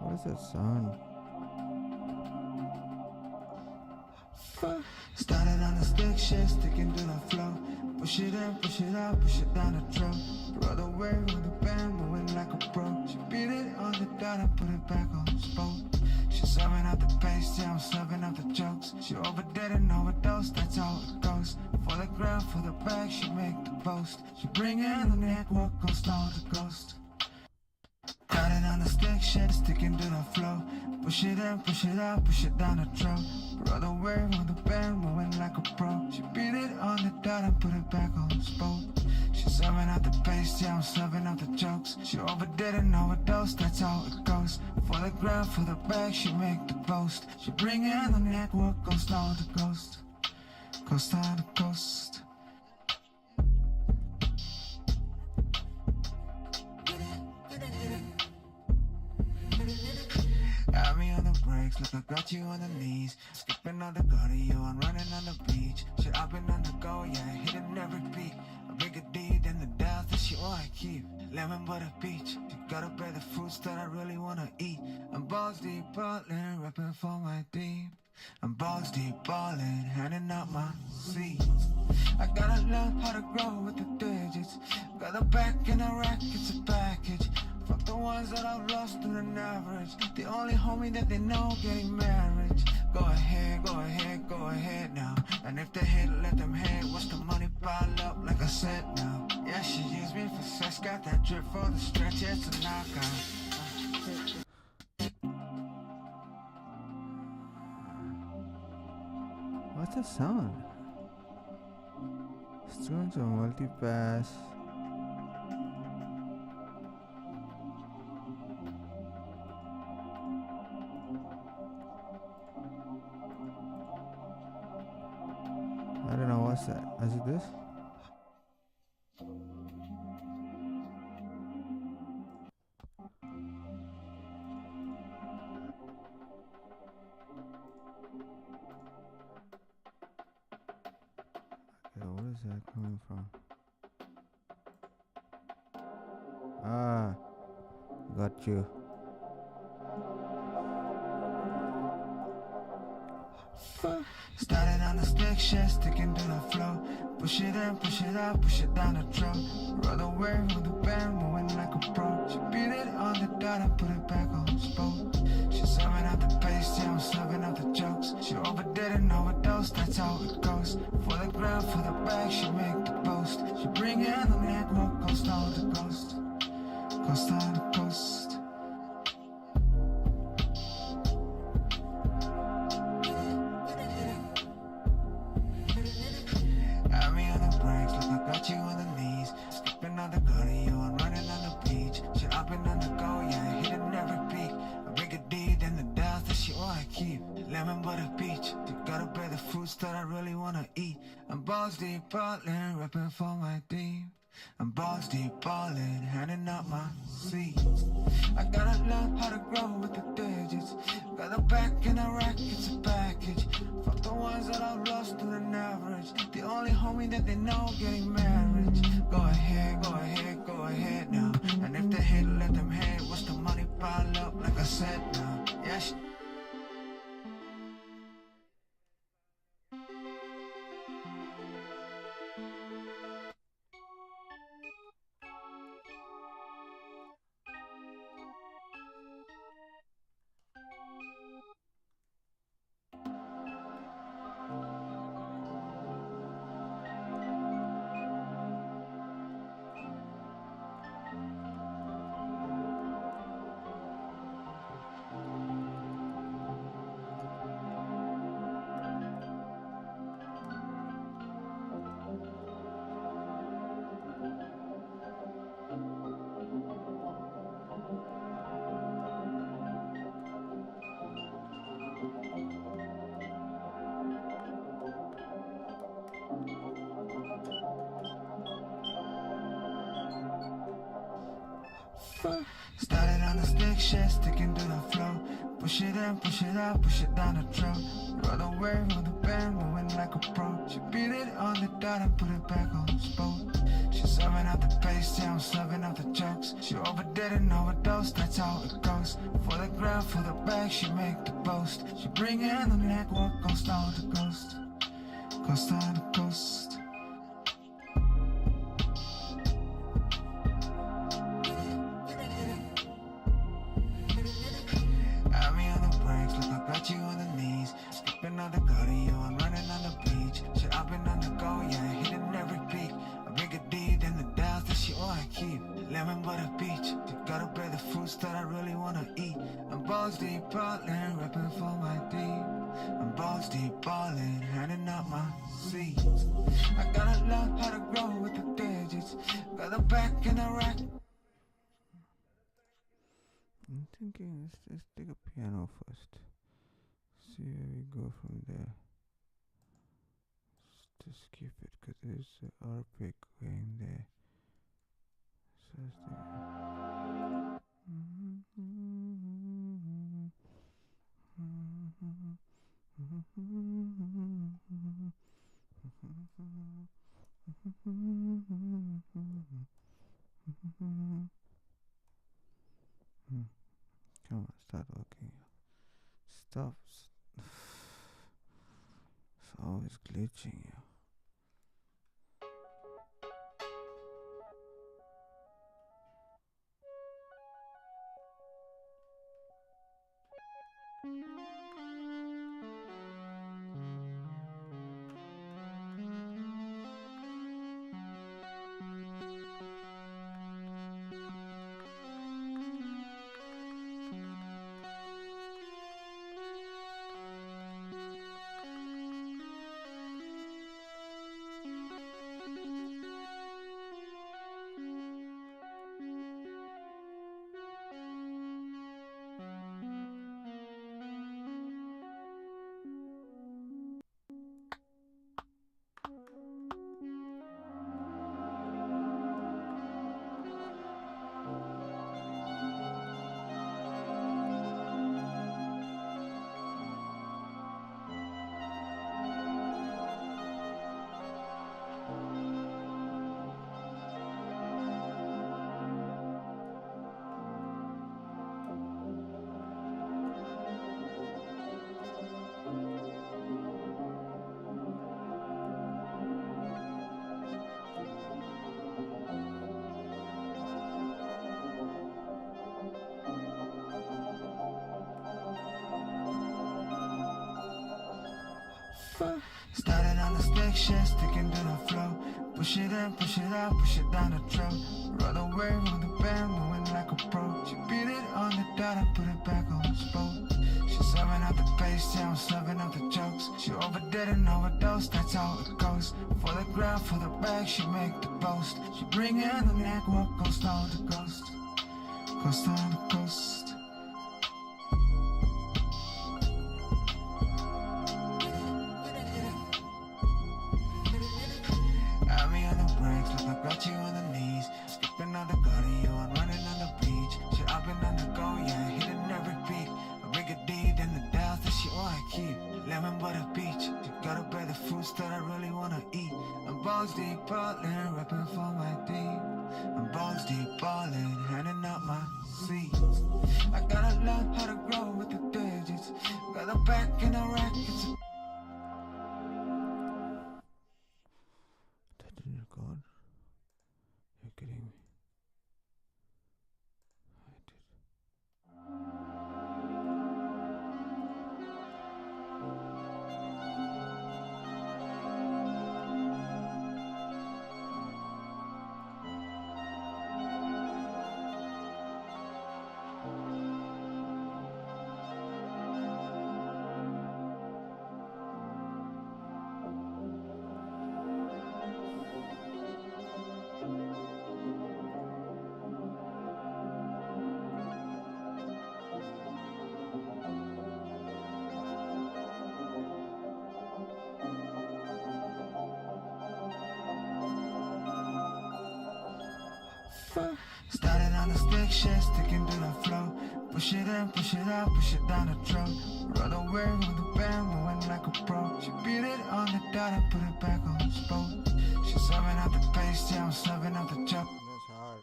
Speaker 1: What is that sound?
Speaker 13: Started on the stick shift, sticking to the flow. Push it in, push it out, push it down the throat. Rode away with the band, moving like a pro. She beat it on the dot and put it back on spot. She's serving up the pace, yeah, I'm serving up the jokes. She overdid and overdosed, that's how it goes. For the ground, for the bag, she make the post. She bring in the network, ghost on the ghost. Got it on the stick shit, sticking to the flow. Push it in, push it out, push it down the throat. Rode away with the band, moving like a pro. She beat it on the dot and put it back on spot. She's serving out the pace, yeah, I'm serving out the jokes. She overdid and overdosed, that's how it goes. For the ground, for the bag, she make the post. She bring in the network, ghost on the ghost. Ghost on the ghost. Got me on the brakes, look, I got you on the knees. Skipping on the cardio and running on the beach. Shit, I've been on the go, yeah, hitting every beat. A bigger D than the doubts that she want to keep. Lemon butter beach, you gotta bear the fruits that I really wanna eat. I'm balls deep ballin', reppin' for my team. I'm balls deep ballin', handing out my seeds. I gotta learn how to grow with the digits. Got the back in the rack, it's a package. Fuck the ones that I've lost to an average. The only homie that they know getting married. Go ahead now. And if they hate, let them hate. Watch the money pile up like I said now. Yeah, she used me for sex. Got that drip for the stretch. It's a knockout.
Speaker 1: What's that sound? It's going to multipass. I don't know what's that. Is it this? Okay, where is that coming from? Ah, got you.
Speaker 13: Started on the stick shift, sticking to the flow. Push it in, push it out, push it down the throat. Rode away with the band, moving like a pro. She beat it on the dot and put it back on spot. She's serving out the pace, yeah, I'm serving out the jokes. She overdid and overdosed, that's how it goes. For the ground, for the bag, she make the post. She bring in the network, ghost on the ghost. Ghost on the ghost. That I really wanna eat. I'm balls deep ballin', reppin' for my team. I'm balls deep ballin', handing out my seeds. I gotta learn how to grow with the digits. Got the back in the rack, it's a package. Fuck the ones that I've lost to an average. The only homie that they know getting married. Go ahead now. And if they hate, let them hate. Watch the money pile up like I said now. Yeah, Started on the stick shift, sticking to the flow. Push it in, push it out, push it down the throat. Run away from the band, moving like a pro. She beat it on the dot and put it back on the spot. She's serving out the pace, yeah, I'm serving out the jokes. She overdid and overdosed, that's how it goes. For the ground, for the bag, she make the boast. She bring it in the network, ghost on the ghost. Ghost on the ghost. Got you on the knees, skipping on the cardio, I'm running on the beach. Shit, I've been on the go, yeah, hitting every peak. A bigger D than the Dallas that she wanna keep. Lemon butter beach, you gotta bear the fruits that I really wanna eat. I'm balls deep ballin', reppin' for my team. I'm balls deep ballin', handing out my seeds. I gotta learn how to grow with the digits. Got the back in the rack.
Speaker 1: I'm thinking let's take a piano first. See where we go from there. Just skip it because there's an arpeggio going there. So let's do Come on, start working. Stop. It's always glitching you. Started on the stick shift, sticking to the flow. Push it in, push it out, push it down the throat. Run away from the band, moving like a pro. She beat it on the dot and put it back on the spot. She's serving out the pace, yeah, I'm serving out the jokes. She overdid and overdosed, that's how it goes. For the ground, for the bag, she make the boast. She bring in the network, ghost on the ghost. Ghost on the ghost. Got you on the knees, skipping on the cardio, I'm running on the beach. Shit, I've been on the go, yeah, hitting every peak. A bigger D than the Dallas that she wanna keep. Lemon butter beach, you gotta bear the fruits that I really wanna eat. I'm balls deep ballin', reppin' for my team. I'm balls deep ballin', handing out my seeds. I gotta learn how to grow with the digits. Got the back in the rack, it's a that didn't record. You're kidding me. I did.
Speaker 13: Started on the stick shift, sticking to the flow. Push it in, push it out, push it down the throat. Run away with the band, moving like a pro. She beat it on the dot and put it back on the spot. She's serving out the pace, yeah, I'm serving out the chop.
Speaker 1: That's hard.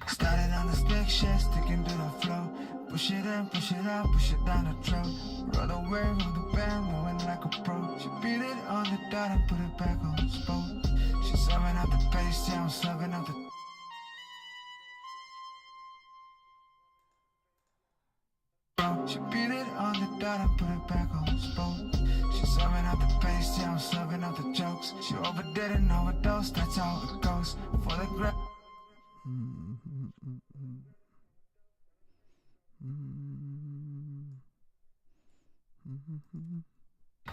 Speaker 13: Started on the stick shift, sticking to the flow. Push it in, push it out, push it down the throat. Run away with the band, moving like a pro. She beat it on the dot and put it back on the spot. She's serving out the pace, yeah, I'm serving out the. She beat it on the dot and put it back on the spot. She's serving out the pace, yeah, I'm serving out the jokes. She overdid and overdosed, that's how it goes. For the grab.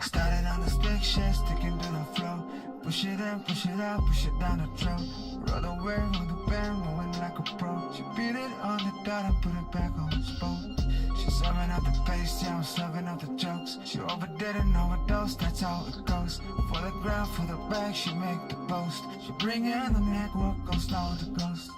Speaker 13: Started on the stick shift, sticking to the flow. Push it in, push it out, push it down the throat. Run away with the band, moving like a pro. She beat it on the dot and put it back on the spot. She's serving out the pace, yeah, I'm serving out the jokes. She overdid and overdosed, that's how it goes. For the ground, for the bag, she make the post. She bring in the neck, what goes down to ghost.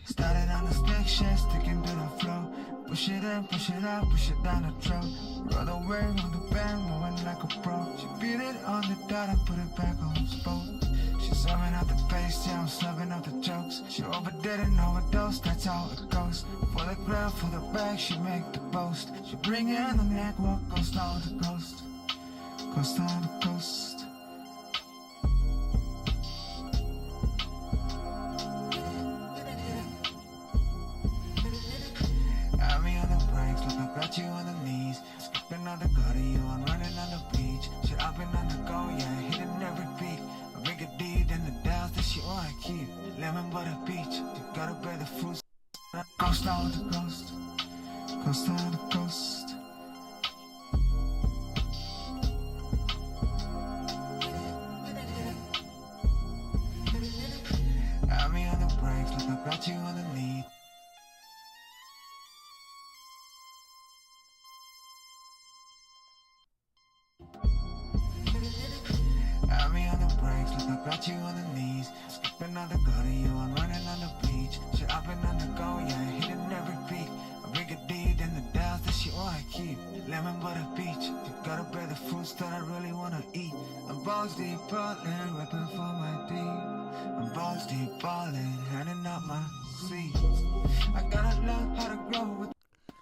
Speaker 13: Started on the stick shift, sticking to the flow. Push it in, push it out, push it down the throat. Run away with the band, moving like a pro. She beat it on the dot and put it back on the spot. She's serving out the pace, yeah, I'm serving out the jokes. She overdid and overdosed, that's how it goes. For the ground, for the bag, she make the post. She bring in the neck, what goes down to coast. Coast down the coast. Got you on the knees, skipping on the gutter, you on running on the beach. Shit, I've been on the go, yeah, hitting every beat. A bigger deed than the doubts that she wanna keep. Lemon butter beach, you gotta bear the fruits. Coast down the coast, coast down the coast. Got me on the brakes, like I got you on the knees. Got me on the brakes, like I got you on the knees. Skipping on the gutter, you on running on the beach. Shit, I've been on the go, yeah, hitting every beat. A bigger deed than the doubts that she wanna keep. Lemon butter beach, you gotta bear the fruits that I really wanna eat. I'm balls deep ballin', reppin' for my deep. I'm balls deep ballin', handing out my seeds. I gotta learn how to grow with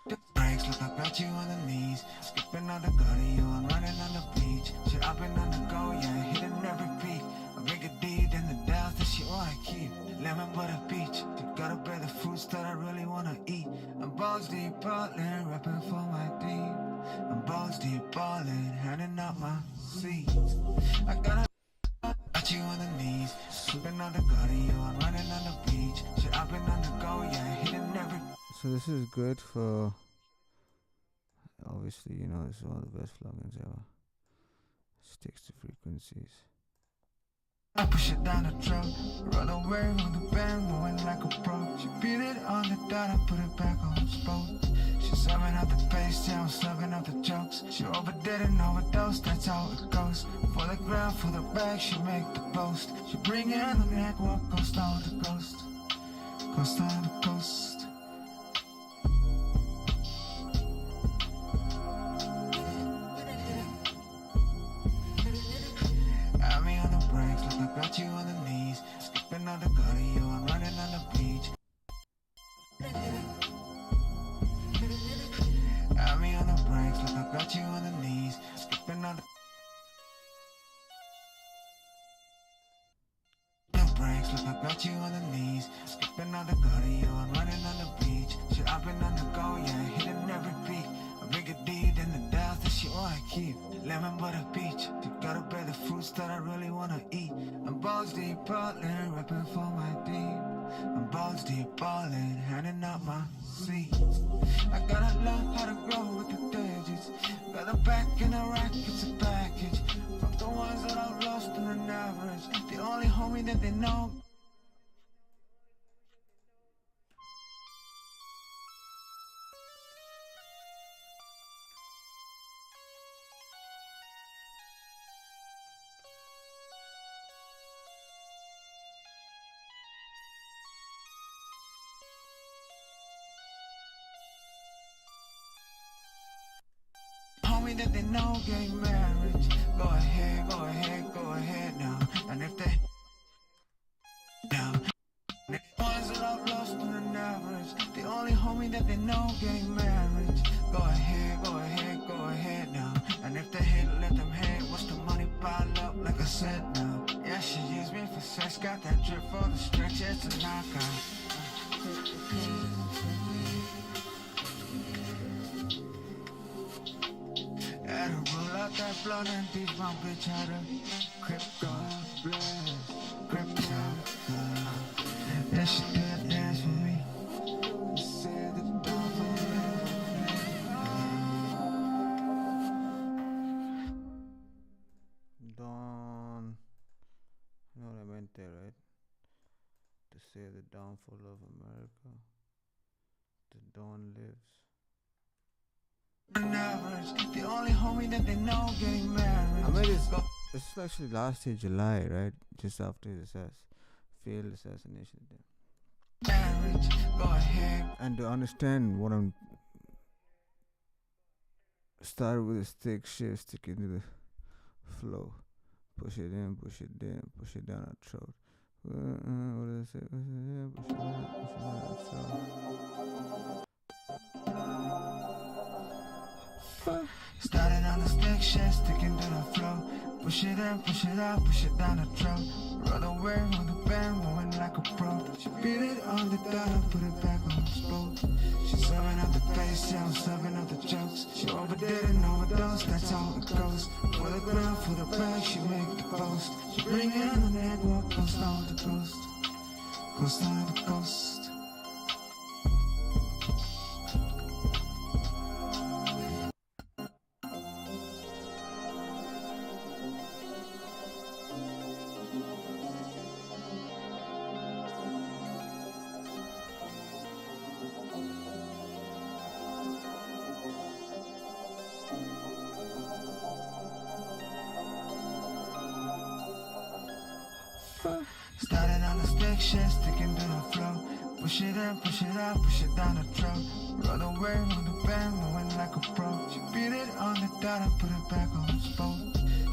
Speaker 13: the brakes, like I got you on the knees. Skipping on the gutter, you on running on the beach. Shit, I've been on the go, yeah, hitting every beat. A bigger deed than the doubts that she wanna keep. Lemon butter beach, you gotta bear the fruits that I really wanna eat. I'm balls deep ballin', reppin' for my deep. I'm balls deep ballin', handing out my seeds. I gotta got you on the knees. Skipping on the gutter, you on running on the beach. Shit, I've been on the go, yeah, hitting every.
Speaker 1: So this is good for, obviously, you know, this is one of the best plugins ever. Sticks to frequencies.
Speaker 13: I push it down the throat, run away with the band, moving like a pro. She beat it on the dot and put it back on the spot. She's serving out the pace, yeah, I'm serving out the jokes. She overdid and overdosed, that's how it goes. For the ground, for the bag, she make the post. She bring in the neck, what goes down the coast. Coast down the coast. Got me on the brakes, like I got you on the knees. Skipping on the gutter, you on running on the beach. Got me on the brakes, like I got you on the knees. Skipping on the brakes, like I got you on the knees. Skipping on the gutter, you on running on the beach. Shit, I've been on the go, yeah, hitting every beat. A bigger deed than the doubts that she wanna keep. Lemon butter beach, you gotta bear the fruits that I really wanna eat. I'm balls deep ballin', reppin' for my deep. I'm balls deep ballin', handing out my seeds. I gotta learn how to grow with the digits. Got a back in a rack, it's a package. From the ones that I've lost in an average. The only homie that they know. that they know getting married. Go ahead, go ahead, go ahead now. And if they now, the ones that I've lost on an average, the only homie that they know getting married. Go ahead, go ahead, go ahead now. And if they hate, let them hate. Watch the money pile up, like I said now. Yeah, she used me for sex, got that drip for the stretch, it's a knockout. Had to roll out that blunt and teach my bitch how to crypto blast, crypto. Yeah, she did dance for me. Said the
Speaker 1: Dawn. You know what I meant there, right? To say the downfall of America. The dawn lives.
Speaker 13: The only homie that they know getting married.
Speaker 1: I made this. It's actually last year, July, right? Just after his failed assassination attempt.
Speaker 13: Marriage, go ahead.
Speaker 1: And to understand what I'm started with a stick shift, stick into the flow. Push it in, push it down, push it down our throat. What did I say? Push it in, push it down, push it down our throat.
Speaker 13: Started on the stick shift, sticking to the flow. Push it in, push it out, push it down the throat. Roll the wave on the band, moving like a pro. She beat it on the dollar, put it back on the spot. She serving up the bass, yeah, I'm serving up the jokes. She overdid and overdosed, that's how it goes. For the ground, for the back, she make the post. She bring it on the neck, walk coast on the coast. Coast on the coast. Started on the stick shift, sticking to the flow. Push it in, push it out, push it down the throat. Roll the wave on the band, moving like a pro. She beat it on the dollar, put it back on the spot.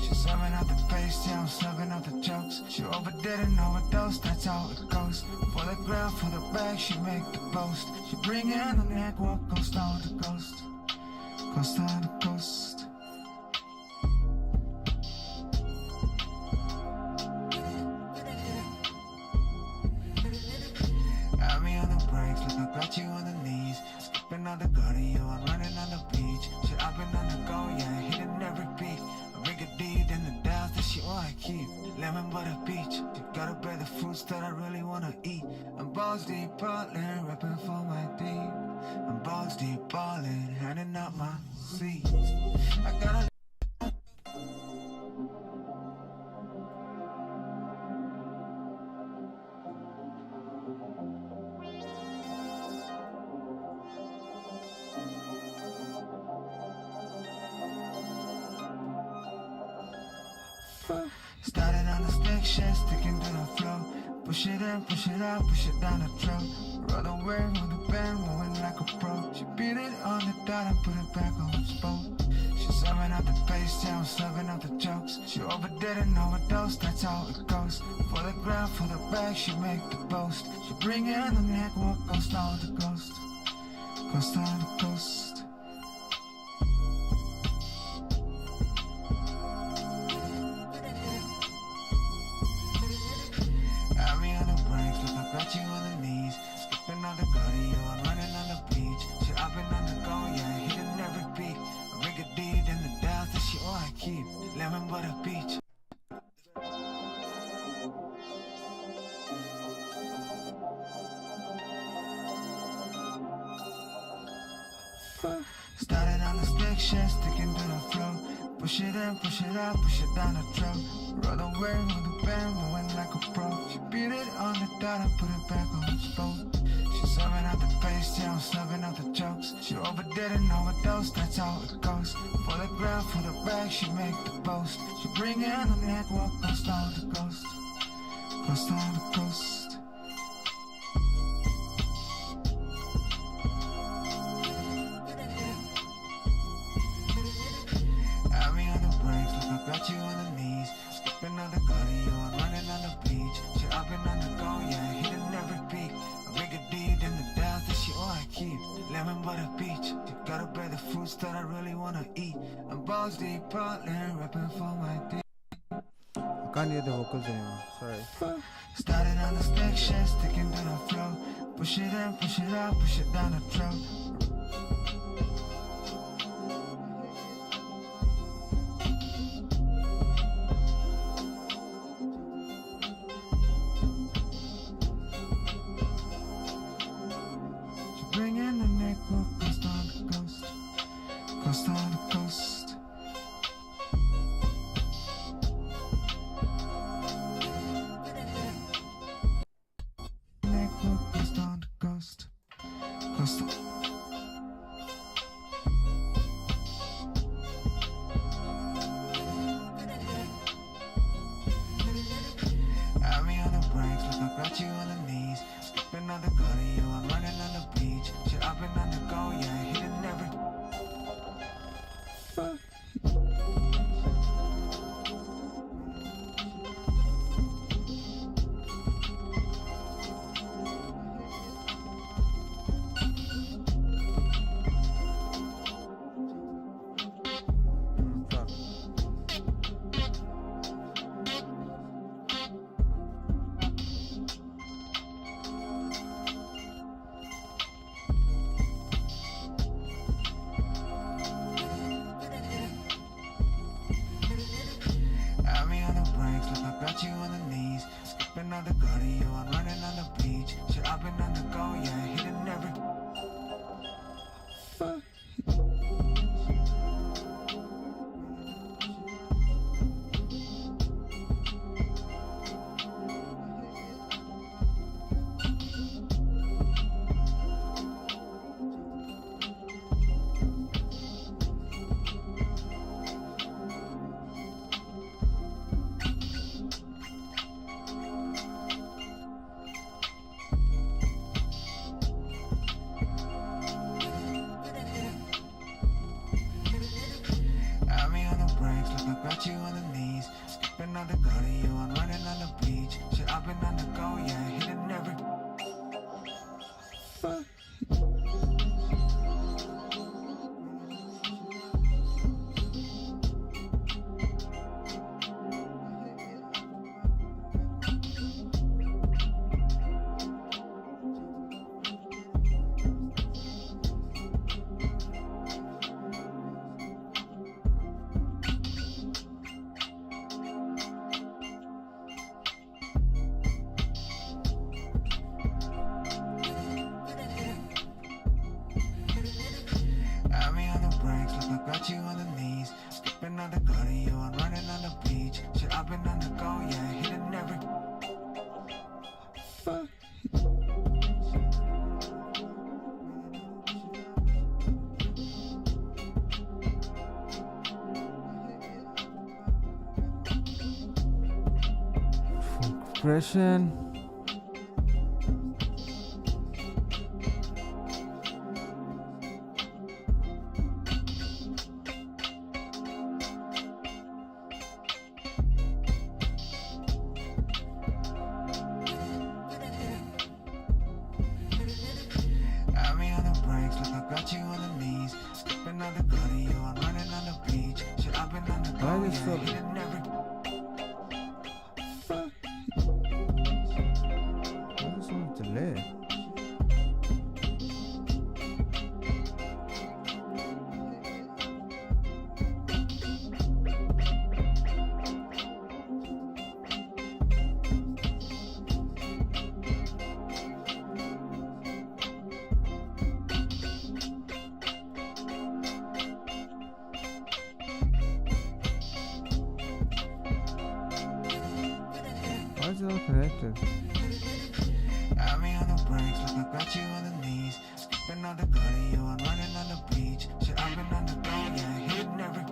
Speaker 13: She serving out the bass, yeah, I'm serving out the jokes. She overdid and overdosed, that's how it goes. For the ground, for the back, she make the post. She bring it on the neck, walk coast on the coast. Coast on the coast. Got you on the knees, skipping on the cardio, I'm running on the beach. Shit, I've been on the go, yeah, hitting every beat. I make a deed in the Dallas that she wanna keep. Lemon butter beach, you gotta bear the fruits that I really wanna eat. I'm balls deep ballin', rapping for my team. I'm balls deep ballin', handing out my seeds. I gotta Started on the stick shift, sticking to the flow. Push it in, push it out, push it down the throat. Roll the wave on the band, moving like a pro. She beat it on the dollar, put it back on the spot. She serving out the bass, yeah, I'm serving out the jokes. She overdid and overdosed, that's how it goes. For the ground, for the back, she make the post. She bring it on the neck, walk coast on the coast. Coast on the coast. Got you on the knees, skipping on the cardio, I'm running on the beach. Shit, I've been on the go, yeah, hitting every beat. I make a deed in the Dallas that she wanna keep. Lemon butter beach. Started on the stick shift, sticking to the flow. Push it in, push it out, push it down the throat. Roll the wave on the band, moving like a pro. She beat it on the dollar, put it back on the spot. She serving out the bass, yeah, I'm serving out the jokes. She overdid and overdosed, that's how it goes. For the ground, for the back, she make the post. She bring it on the neck, walk coast on the coast. Coast on the coast. bones that I really wanna eat. I'm balls deep, Portland, rapping for my dick.
Speaker 1: I can't hear the vocals anymore. Sorry.
Speaker 13: Started on the stick shift, sticking to the flow. Push it in, push it out, push it down the throat. Bring in the neck, we'll coast on the coast. Coast on the coast. Neck, we'll coast on the coast. Coast on. Have me on the brakes, look, I got you on the knees. Skipping on the gully, you, I'm running on the beach. Shit, I've been on the go, yeah, hitting every. Have me on the brakes, look, I got you on the knees. Skipping on the gully, you, I'm running on the beach. Shit, I've been on the go, yeah, hitting every. Have me on the brakes, look, I got you on the knees. Skipping on the gully, you, I'm running on the beach. Shit, I've been on the go, yeah, hitting every. Have me on the brakes, look, I got you on the knees. Skipping on the gully, you, I'm running on the beach. Shit, I've been on the go, yeah, hitting every.
Speaker 1: Expression.
Speaker 13: Have me on the brakes, look, I got you on the knees. Skipping on the gully, you, I'm running on the beach. Shit, I've been on the go,
Speaker 1: Why is
Speaker 13: yeah,
Speaker 1: so-
Speaker 13: hitting every.
Speaker 1: Why is so much delay? Why is it all connected?
Speaker 13: Have me on the brakes, look, I got you on the knees. Skipping on the gully, you, I'm running on the beach. Shit, I've been on the go, yeah, hitting every.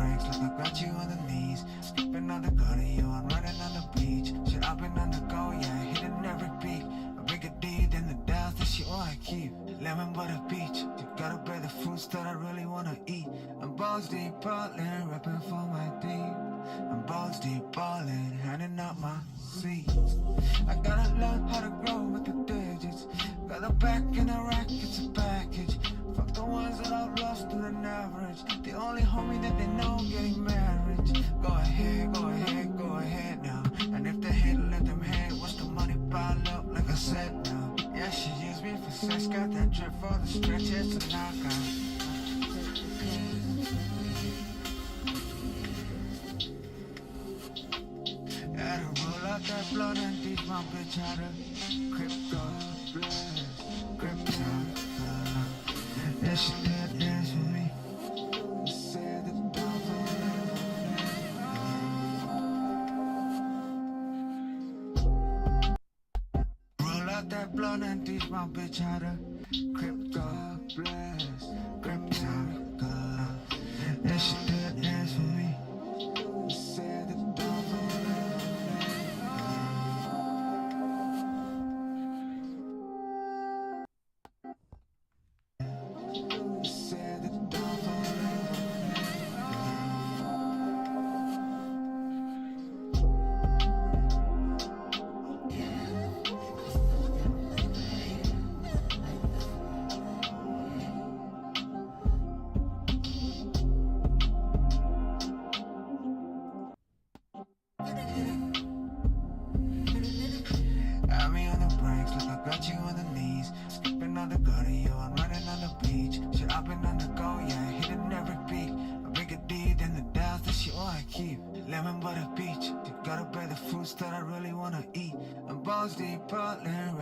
Speaker 13: brakes like I got you on the knees. Skipping on the gutter, you I'm running on the beach. Shit, I've been on the go, yeah, hitting every peak. A bigger D than the Dallas that she wanna keep. Lemon butter beach, you gotta bear the fruits that I really wanna eat. I'm balls deep ballin', reppin' for my team. I'm balls deep ballin', handing out my seats. I gotta learn how to grow with the digits. Got a back in a rack, it's a package. Fuck the ones that I've lost to an average. The only homie that they know getting married. Go ahead, go ahead, go ahead now. And if they hate, let them hate. Watch the money pile up like I said now. Yeah, she used me for sex, got that drip for the stretch, it's a knockout. Had to roll out that blood and teach my bitch how to crypto blast, crypto. Yeah, she did dance with me. Said the devil. Roll out that blood and teach my bitch how to crypto blast, crypto. Yeah, she did dance with me. Said the devil.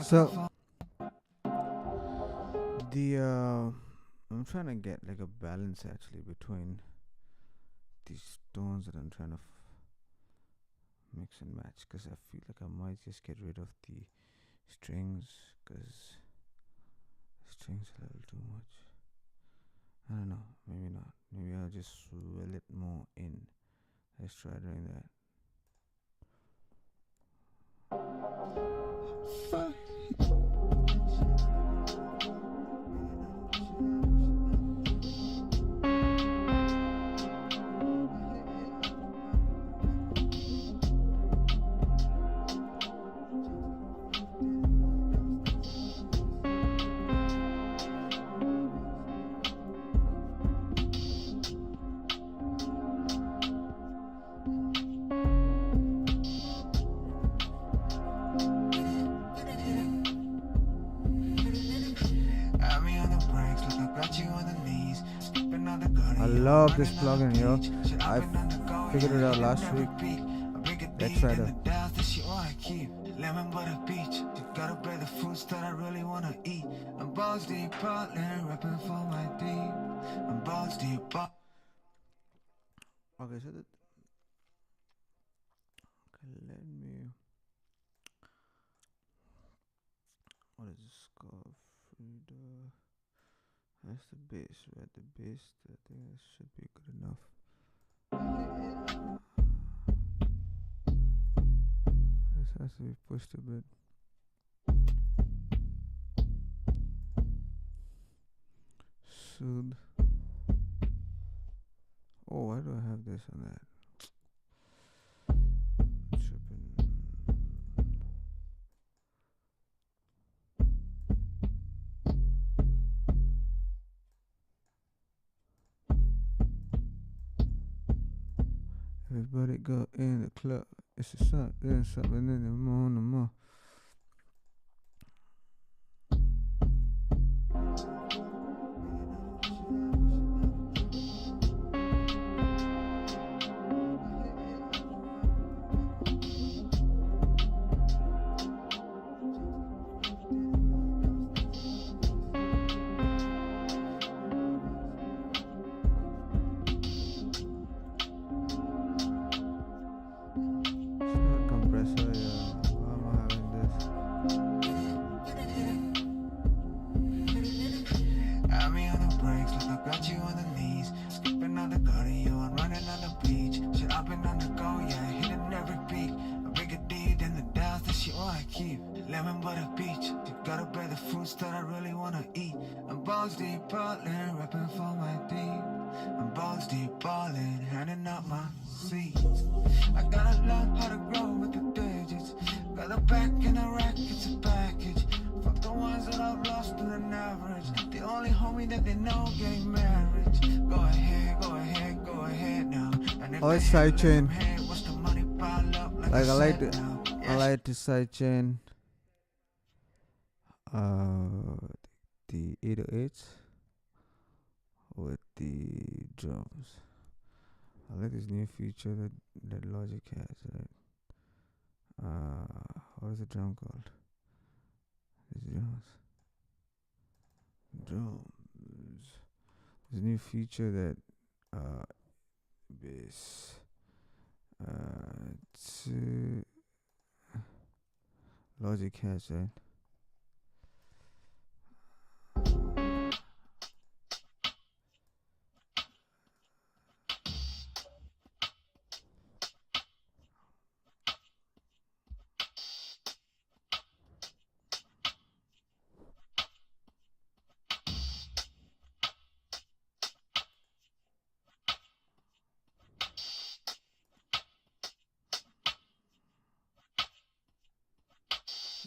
Speaker 1: So I'm trying to get like a balance actually between these tones that I'm trying to mix and match, because I feel like I might just get rid of the strings, because the strings are a little too much. I don't know, maybe not. Maybe I'll just swell it more in. Let's try doing that.
Speaker 13: Fuck.
Speaker 1: I love this plugin, yo. I figured it out last week. Let's try to.
Speaker 13: Lemon butter beach, you gotta bear the fruits that I really wanna eat. I'm balls deep ballin', reppin' for my team. I'm balls deep ballin'.
Speaker 1: Okay, so that. Okay, let me. What is this called? Frida. That's the bass, right? The bass, I think that should be good enough. This has to be pushed a bit. Soothe. Oh, why do I have this on that? Tripping. Everybody go in the club. It's a something, something in the morning. Compressor, yeah. Why am I having
Speaker 13: lemon butter beach. You gotta bear the fruits that I really wanna eat. I'm balls deep ballin', rapping for my team. I'm balls deep ballin', handing out my seeds. I gotta learn how to grow with the digits. Got the back in the rack, it's a package. Fuck the ones that I've lost to an average. The only homie that they know getting marriage. Go ahead, go ahead, go ahead now. And if
Speaker 1: Oh, it's
Speaker 13: they
Speaker 1: sidechain.
Speaker 13: head, watch the money pile up like
Speaker 1: Like
Speaker 13: a
Speaker 1: I like
Speaker 13: set
Speaker 1: the
Speaker 13: now.
Speaker 1: I like the sidechain. The 808s with the drums. I like this new feature that Logic has, right? What is the drum called? These drums. There's a new feature that bass to Logic has, right?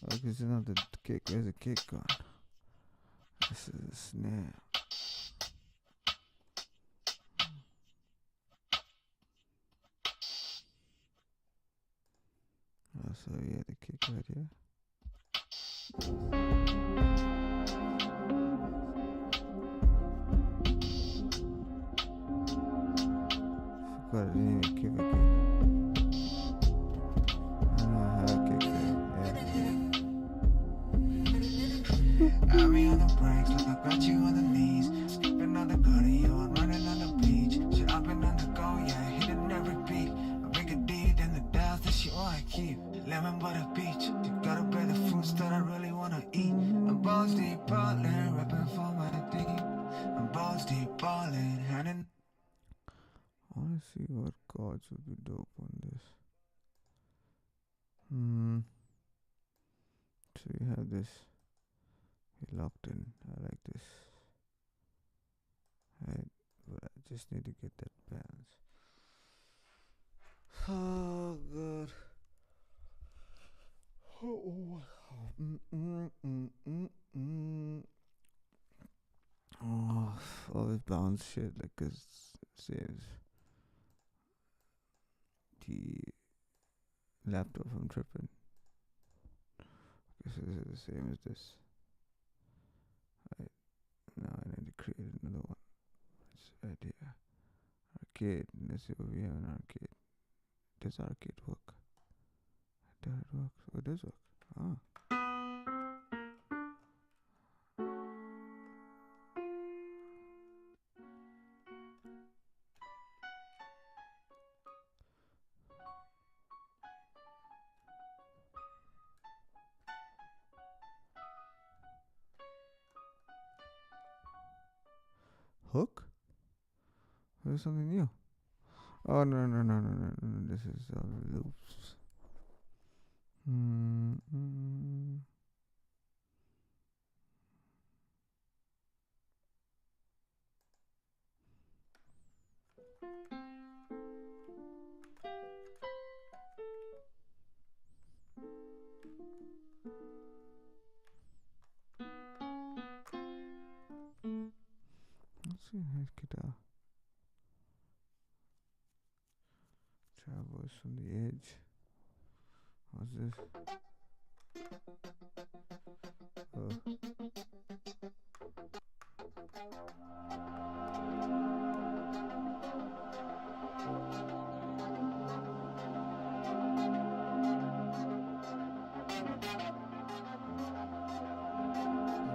Speaker 1: Oh, this is not the kick. Where's the kick gone? This is a snare. Oh, so yeah, the kick right here. Forgot I didn't even give a kick. I don't know how to kick that.
Speaker 13: Got me on the brakes, like I got you on the knees. Skipping on the cardio and running on the beach. Shit, I've been on the go, yeah, hitting every beat. I make a deed and the doubts that she wanna keep. Lemon butter beach, you gotta bear the fruits that I really wanna eat. I'm balls deep ballin', rapping for my team. I'm balls deep ballin', handing.
Speaker 1: I wanna see what chords would be dope on this. So you have this. Locked in. I like this. Right, but I just need to get that balance. Oh god. Oh, always bounce shit like it saves the laptop from tripping. Guess this is the same as this. Right. Now I need to create another one. It's right here. Arcade. Let's see what we have in arcade. Does arcade work? Does it work? Oh, it does work. Ah. Hook? There's something new. Oh no. This is loops. Let's see, nice guitar. Traverse from the edge. What's this? Oh.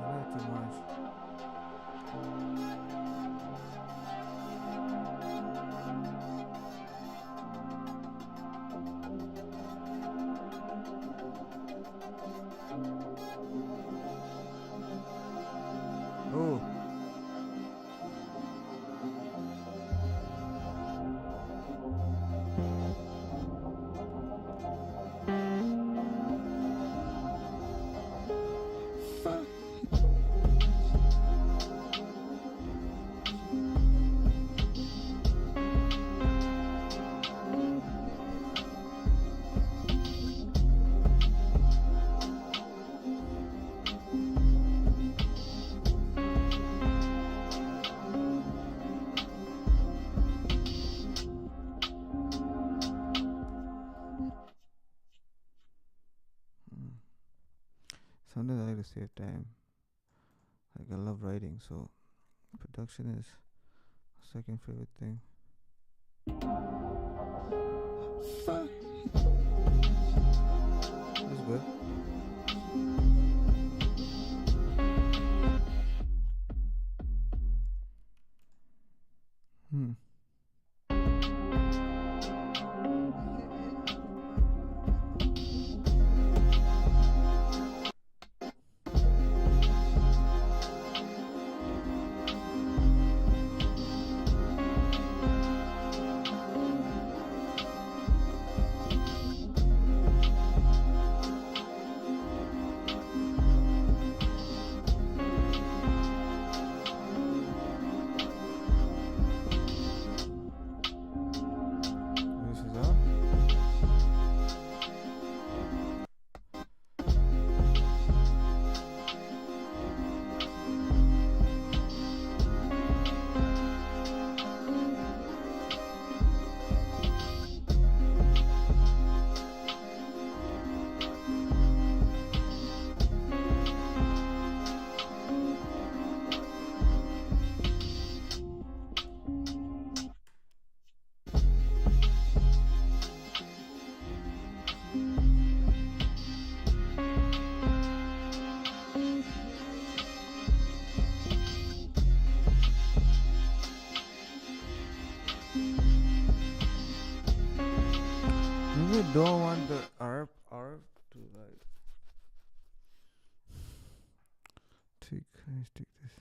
Speaker 1: Not too much. sometimes I like to save time. Like, I love writing, so production is a second favorite thing. That's good. This is up. Maybe I don't want the ARP to like take. Let's take this.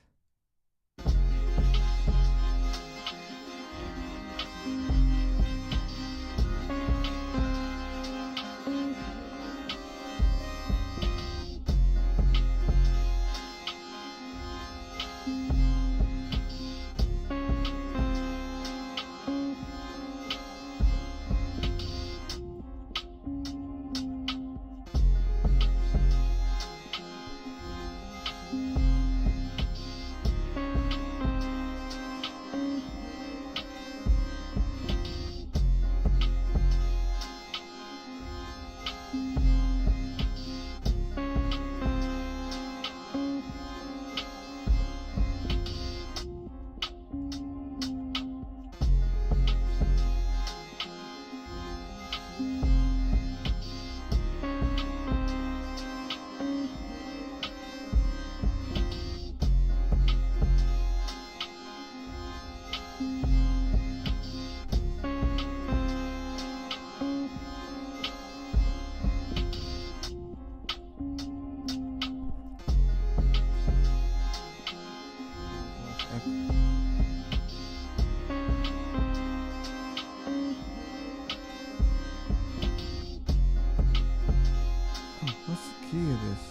Speaker 1: What's the key of this?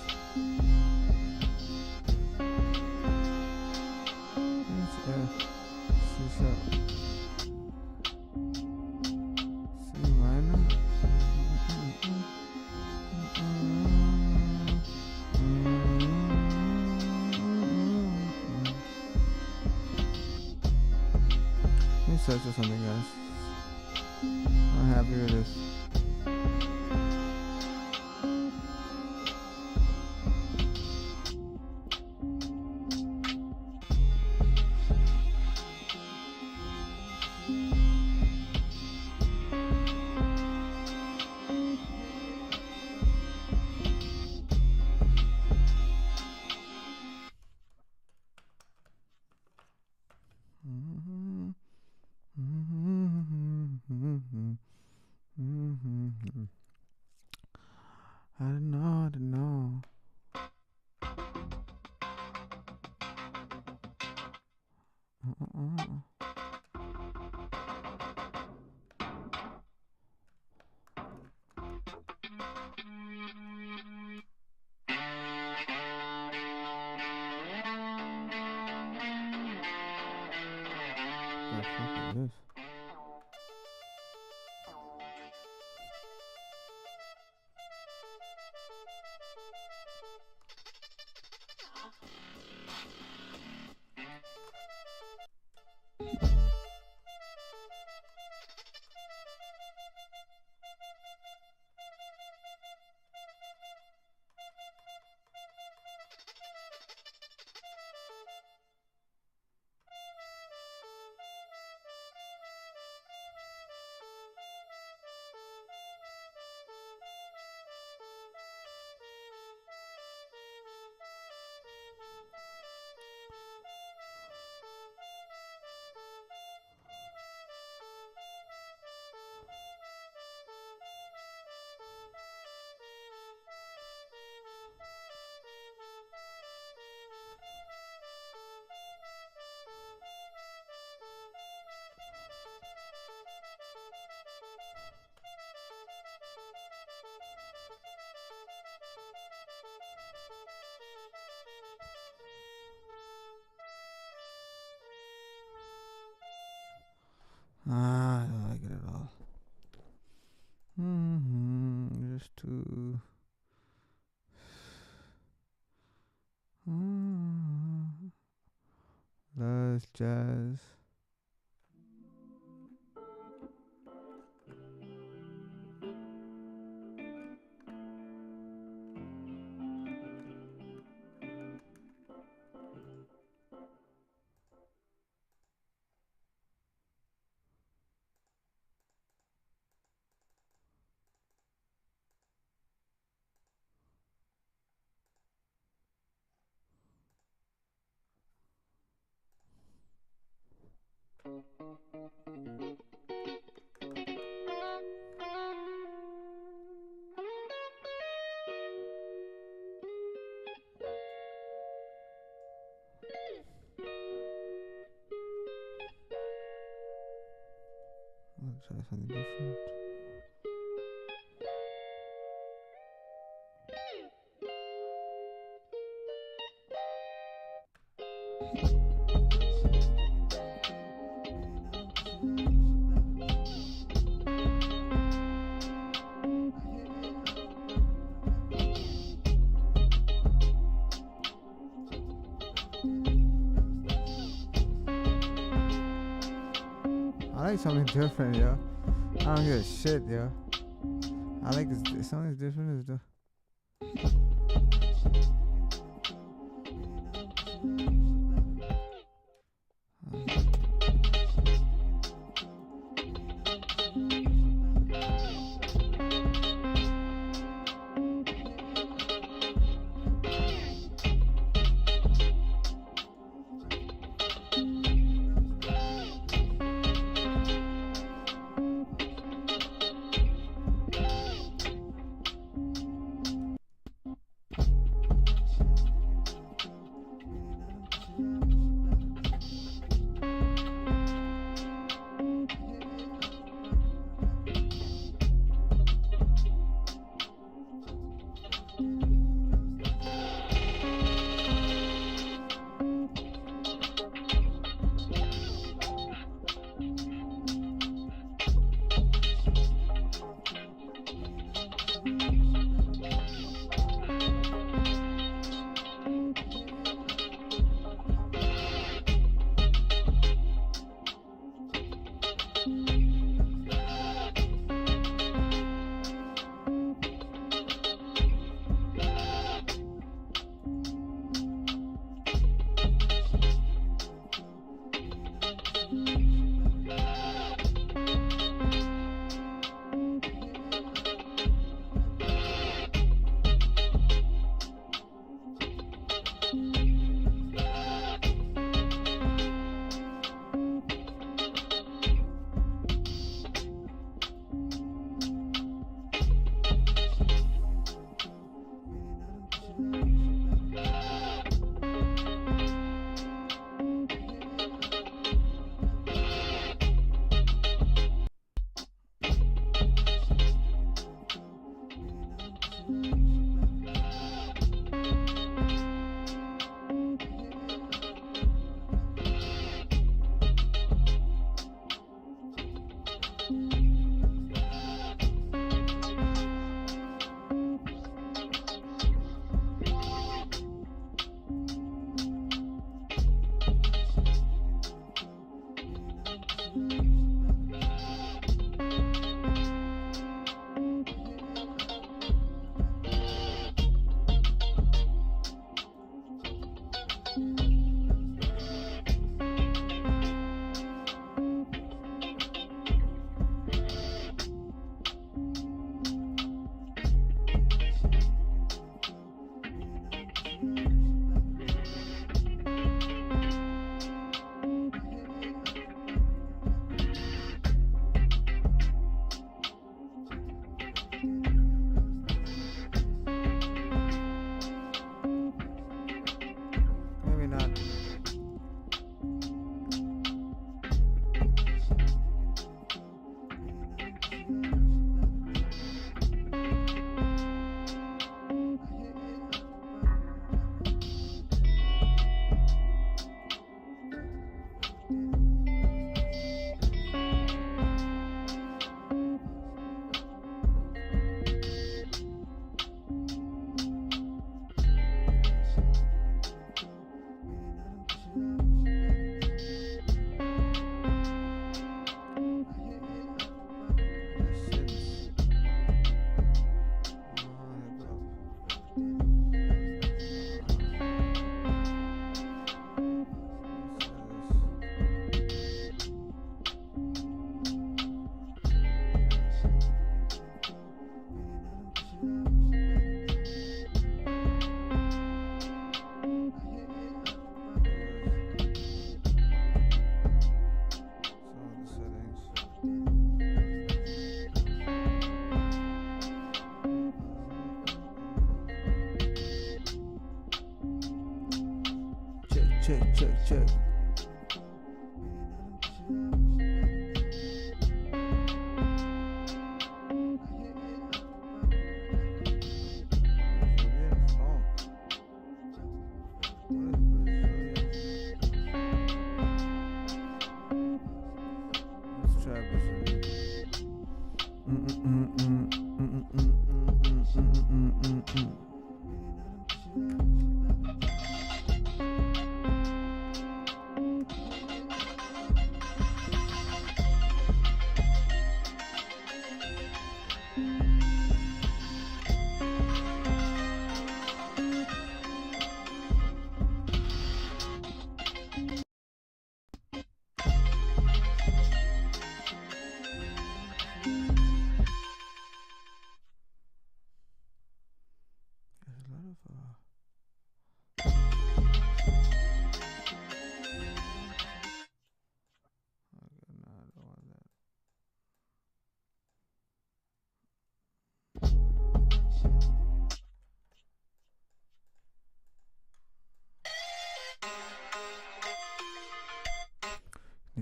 Speaker 1: It's C sharp. C minor. Let me search for something, guys. I'm happy with this. I don't know, I don't know. The fuck is this? I don't like it at all. Just too. Less jazz. Let's try something different. I like something different, yo. I don't hear shit, yo. I like this. Something different is the.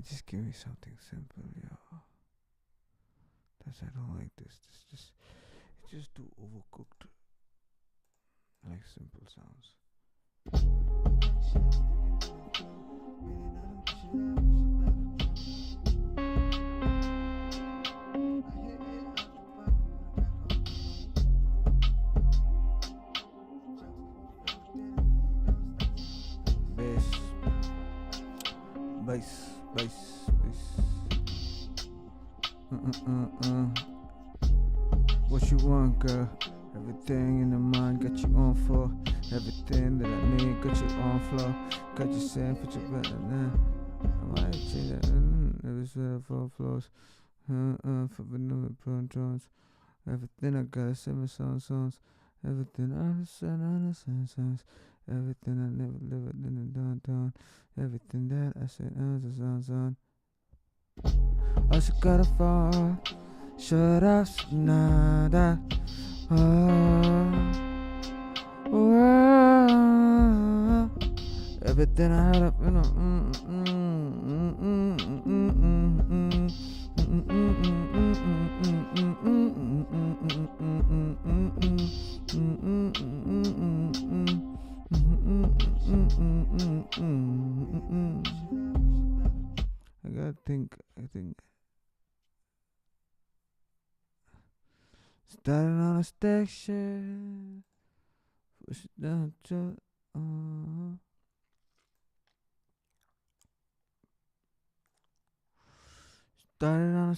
Speaker 1: Just give me something simple, yo. That's I don't like this. It's just too overcooked. I like simple sounds. Bass. What you want, girl? Everything in the mind got you on for. Everything that I need got you on floor. Got you saying put your better now. I might change that. Every sweater 4 floors. For vanilla protons. Everything I gotta say my songs. Everything I understand songs. Everything I never lived in the downtown. Everything that I said on. I just gotta fall. Shut up, nada. Everything I had up in I think starting on a station, push it down to started on a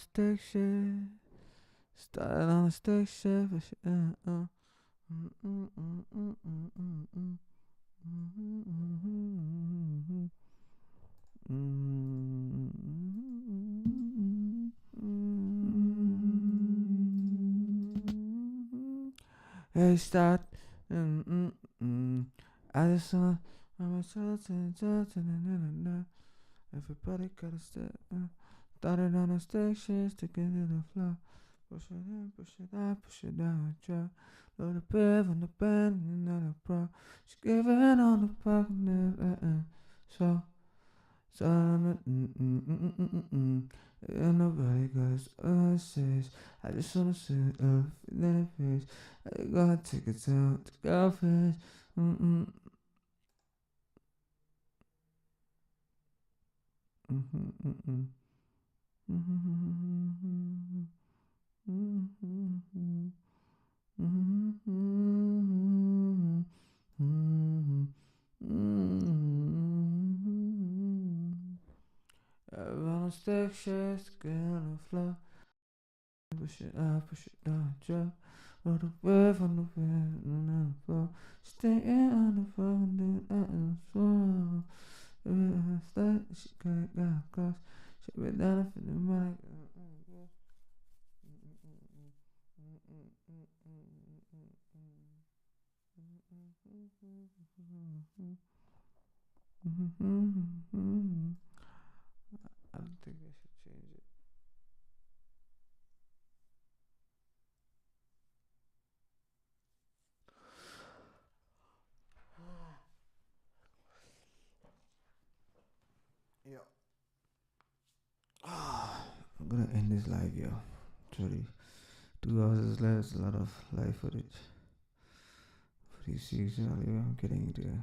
Speaker 1: station, push it down. Hey, start. I just want everybody gotta step. Started on a station, sticking to the floor. Push it in, push it out, push it down, drop. Load the bev on the band, and another pro. She's giving on the fucking so. And nobody goes, says, I just wanna sit up in that face. I gotta take it out to girlfriends. On station, skin on the floor. Push it up, push it down, drop. Roll the wave on the bed, and on the floor. Staying on the phone, doing that and so. She can't get across. She be down for the mic. I don't think I should change it. Yo. I'm gonna end this live, yo. Sorry. 2 hours is left. It's a lot of live footage. Pretty serious, I'm getting into it.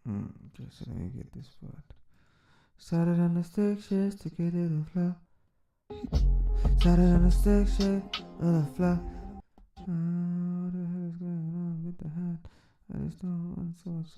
Speaker 1: Okay, so let me get this part. Started on the stick shift to get to the flow. Started on the stick shift to the flow. What the hell is going on with the hat? I just don't want so much.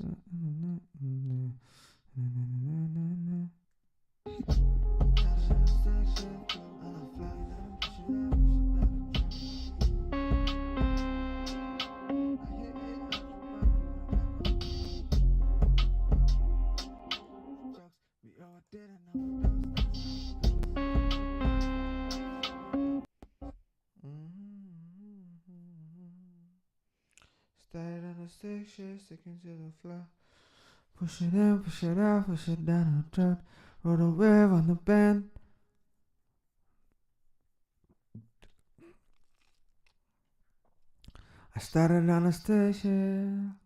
Speaker 1: Started on the stick shift, sticking to the floor. Push it in, push it out, push it down the throat. Roll the wave on the bend. I started on the station.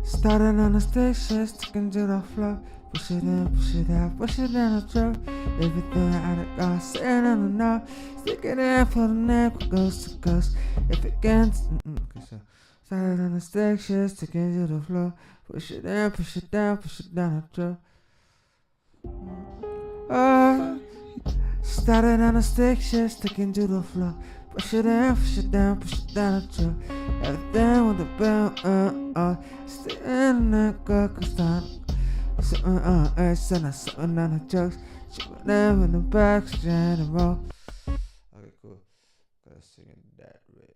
Speaker 1: Started on the station, sticking to the floor. Push it in, push it out, push it down the throat. Everything out of God, saying on the now. Stick it in for the neck, coast to coast. If it can't, okay, so started on the station, sticking to the floor. Push it in, push it down the throat. Started on a stick shift, sticking to the floor. Push it in, push it down the throat. Everything with the bell, stay in the cause time. Something on earth, and something on the jokes. Shipping them in the back, strand and roll. Okay, cool. Gotta sing it that way.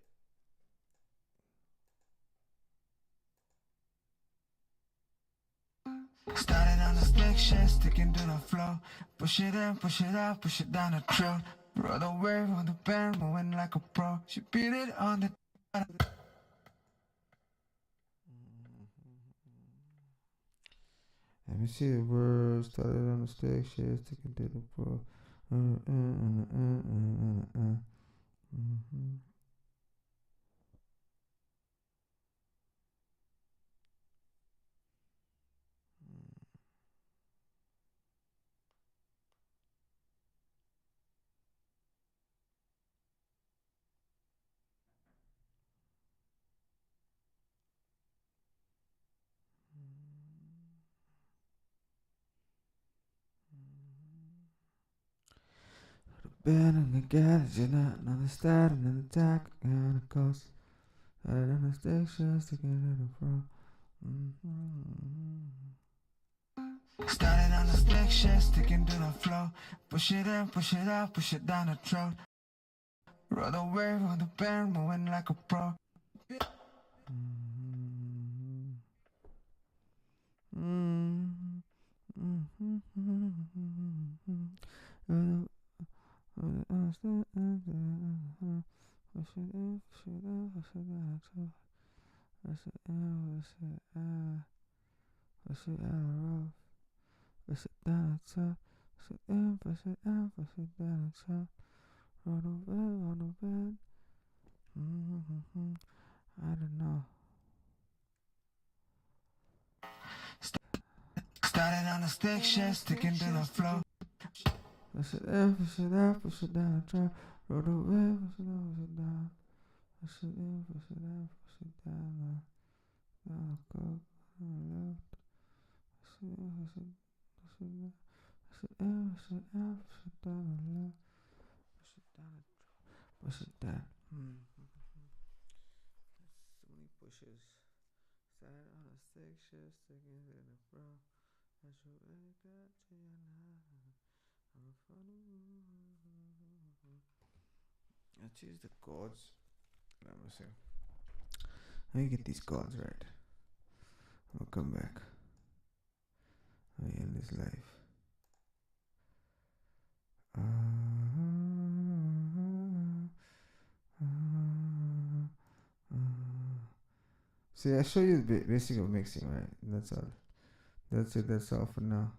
Speaker 1: Started on the stick shift, sticking to the floor. Push it in, push it out, push it down the throat. Roll the wave on the band, moving like a pro. She beat it on the. Let me see the words. Started on the stick shift, sticking to the floor. Been on the gas, you're not on the start and an attack on the coast. Started on the stick shift, sticking to the floor. Started on the stick shift, sticking to the floor. Push it in, push it out, push it down the throat. Roll the wave on the band, moving like a pro. Push it out, push it down the top, push it in, push it out, push it down the top. Roll the wave on the bed. I don't know. Started on the stick shift, sticking to the floor. Push it in, push it out, push it down the top. Roll the wave, push it out, push it down. Push it in, push it out, push it down the coat, on the left. Push it in, push it, push it in, push it in, push it out, push it down the left. Push it down the push it down. So many pushes. Started on a stick shift, sticking to the floor. I should really got to you now. I choose the chords. Let me see. Let me get these chords right. I'll come back. I end this life. See, I show you the basic of mixing, right? That's all. That's it. That's all for now.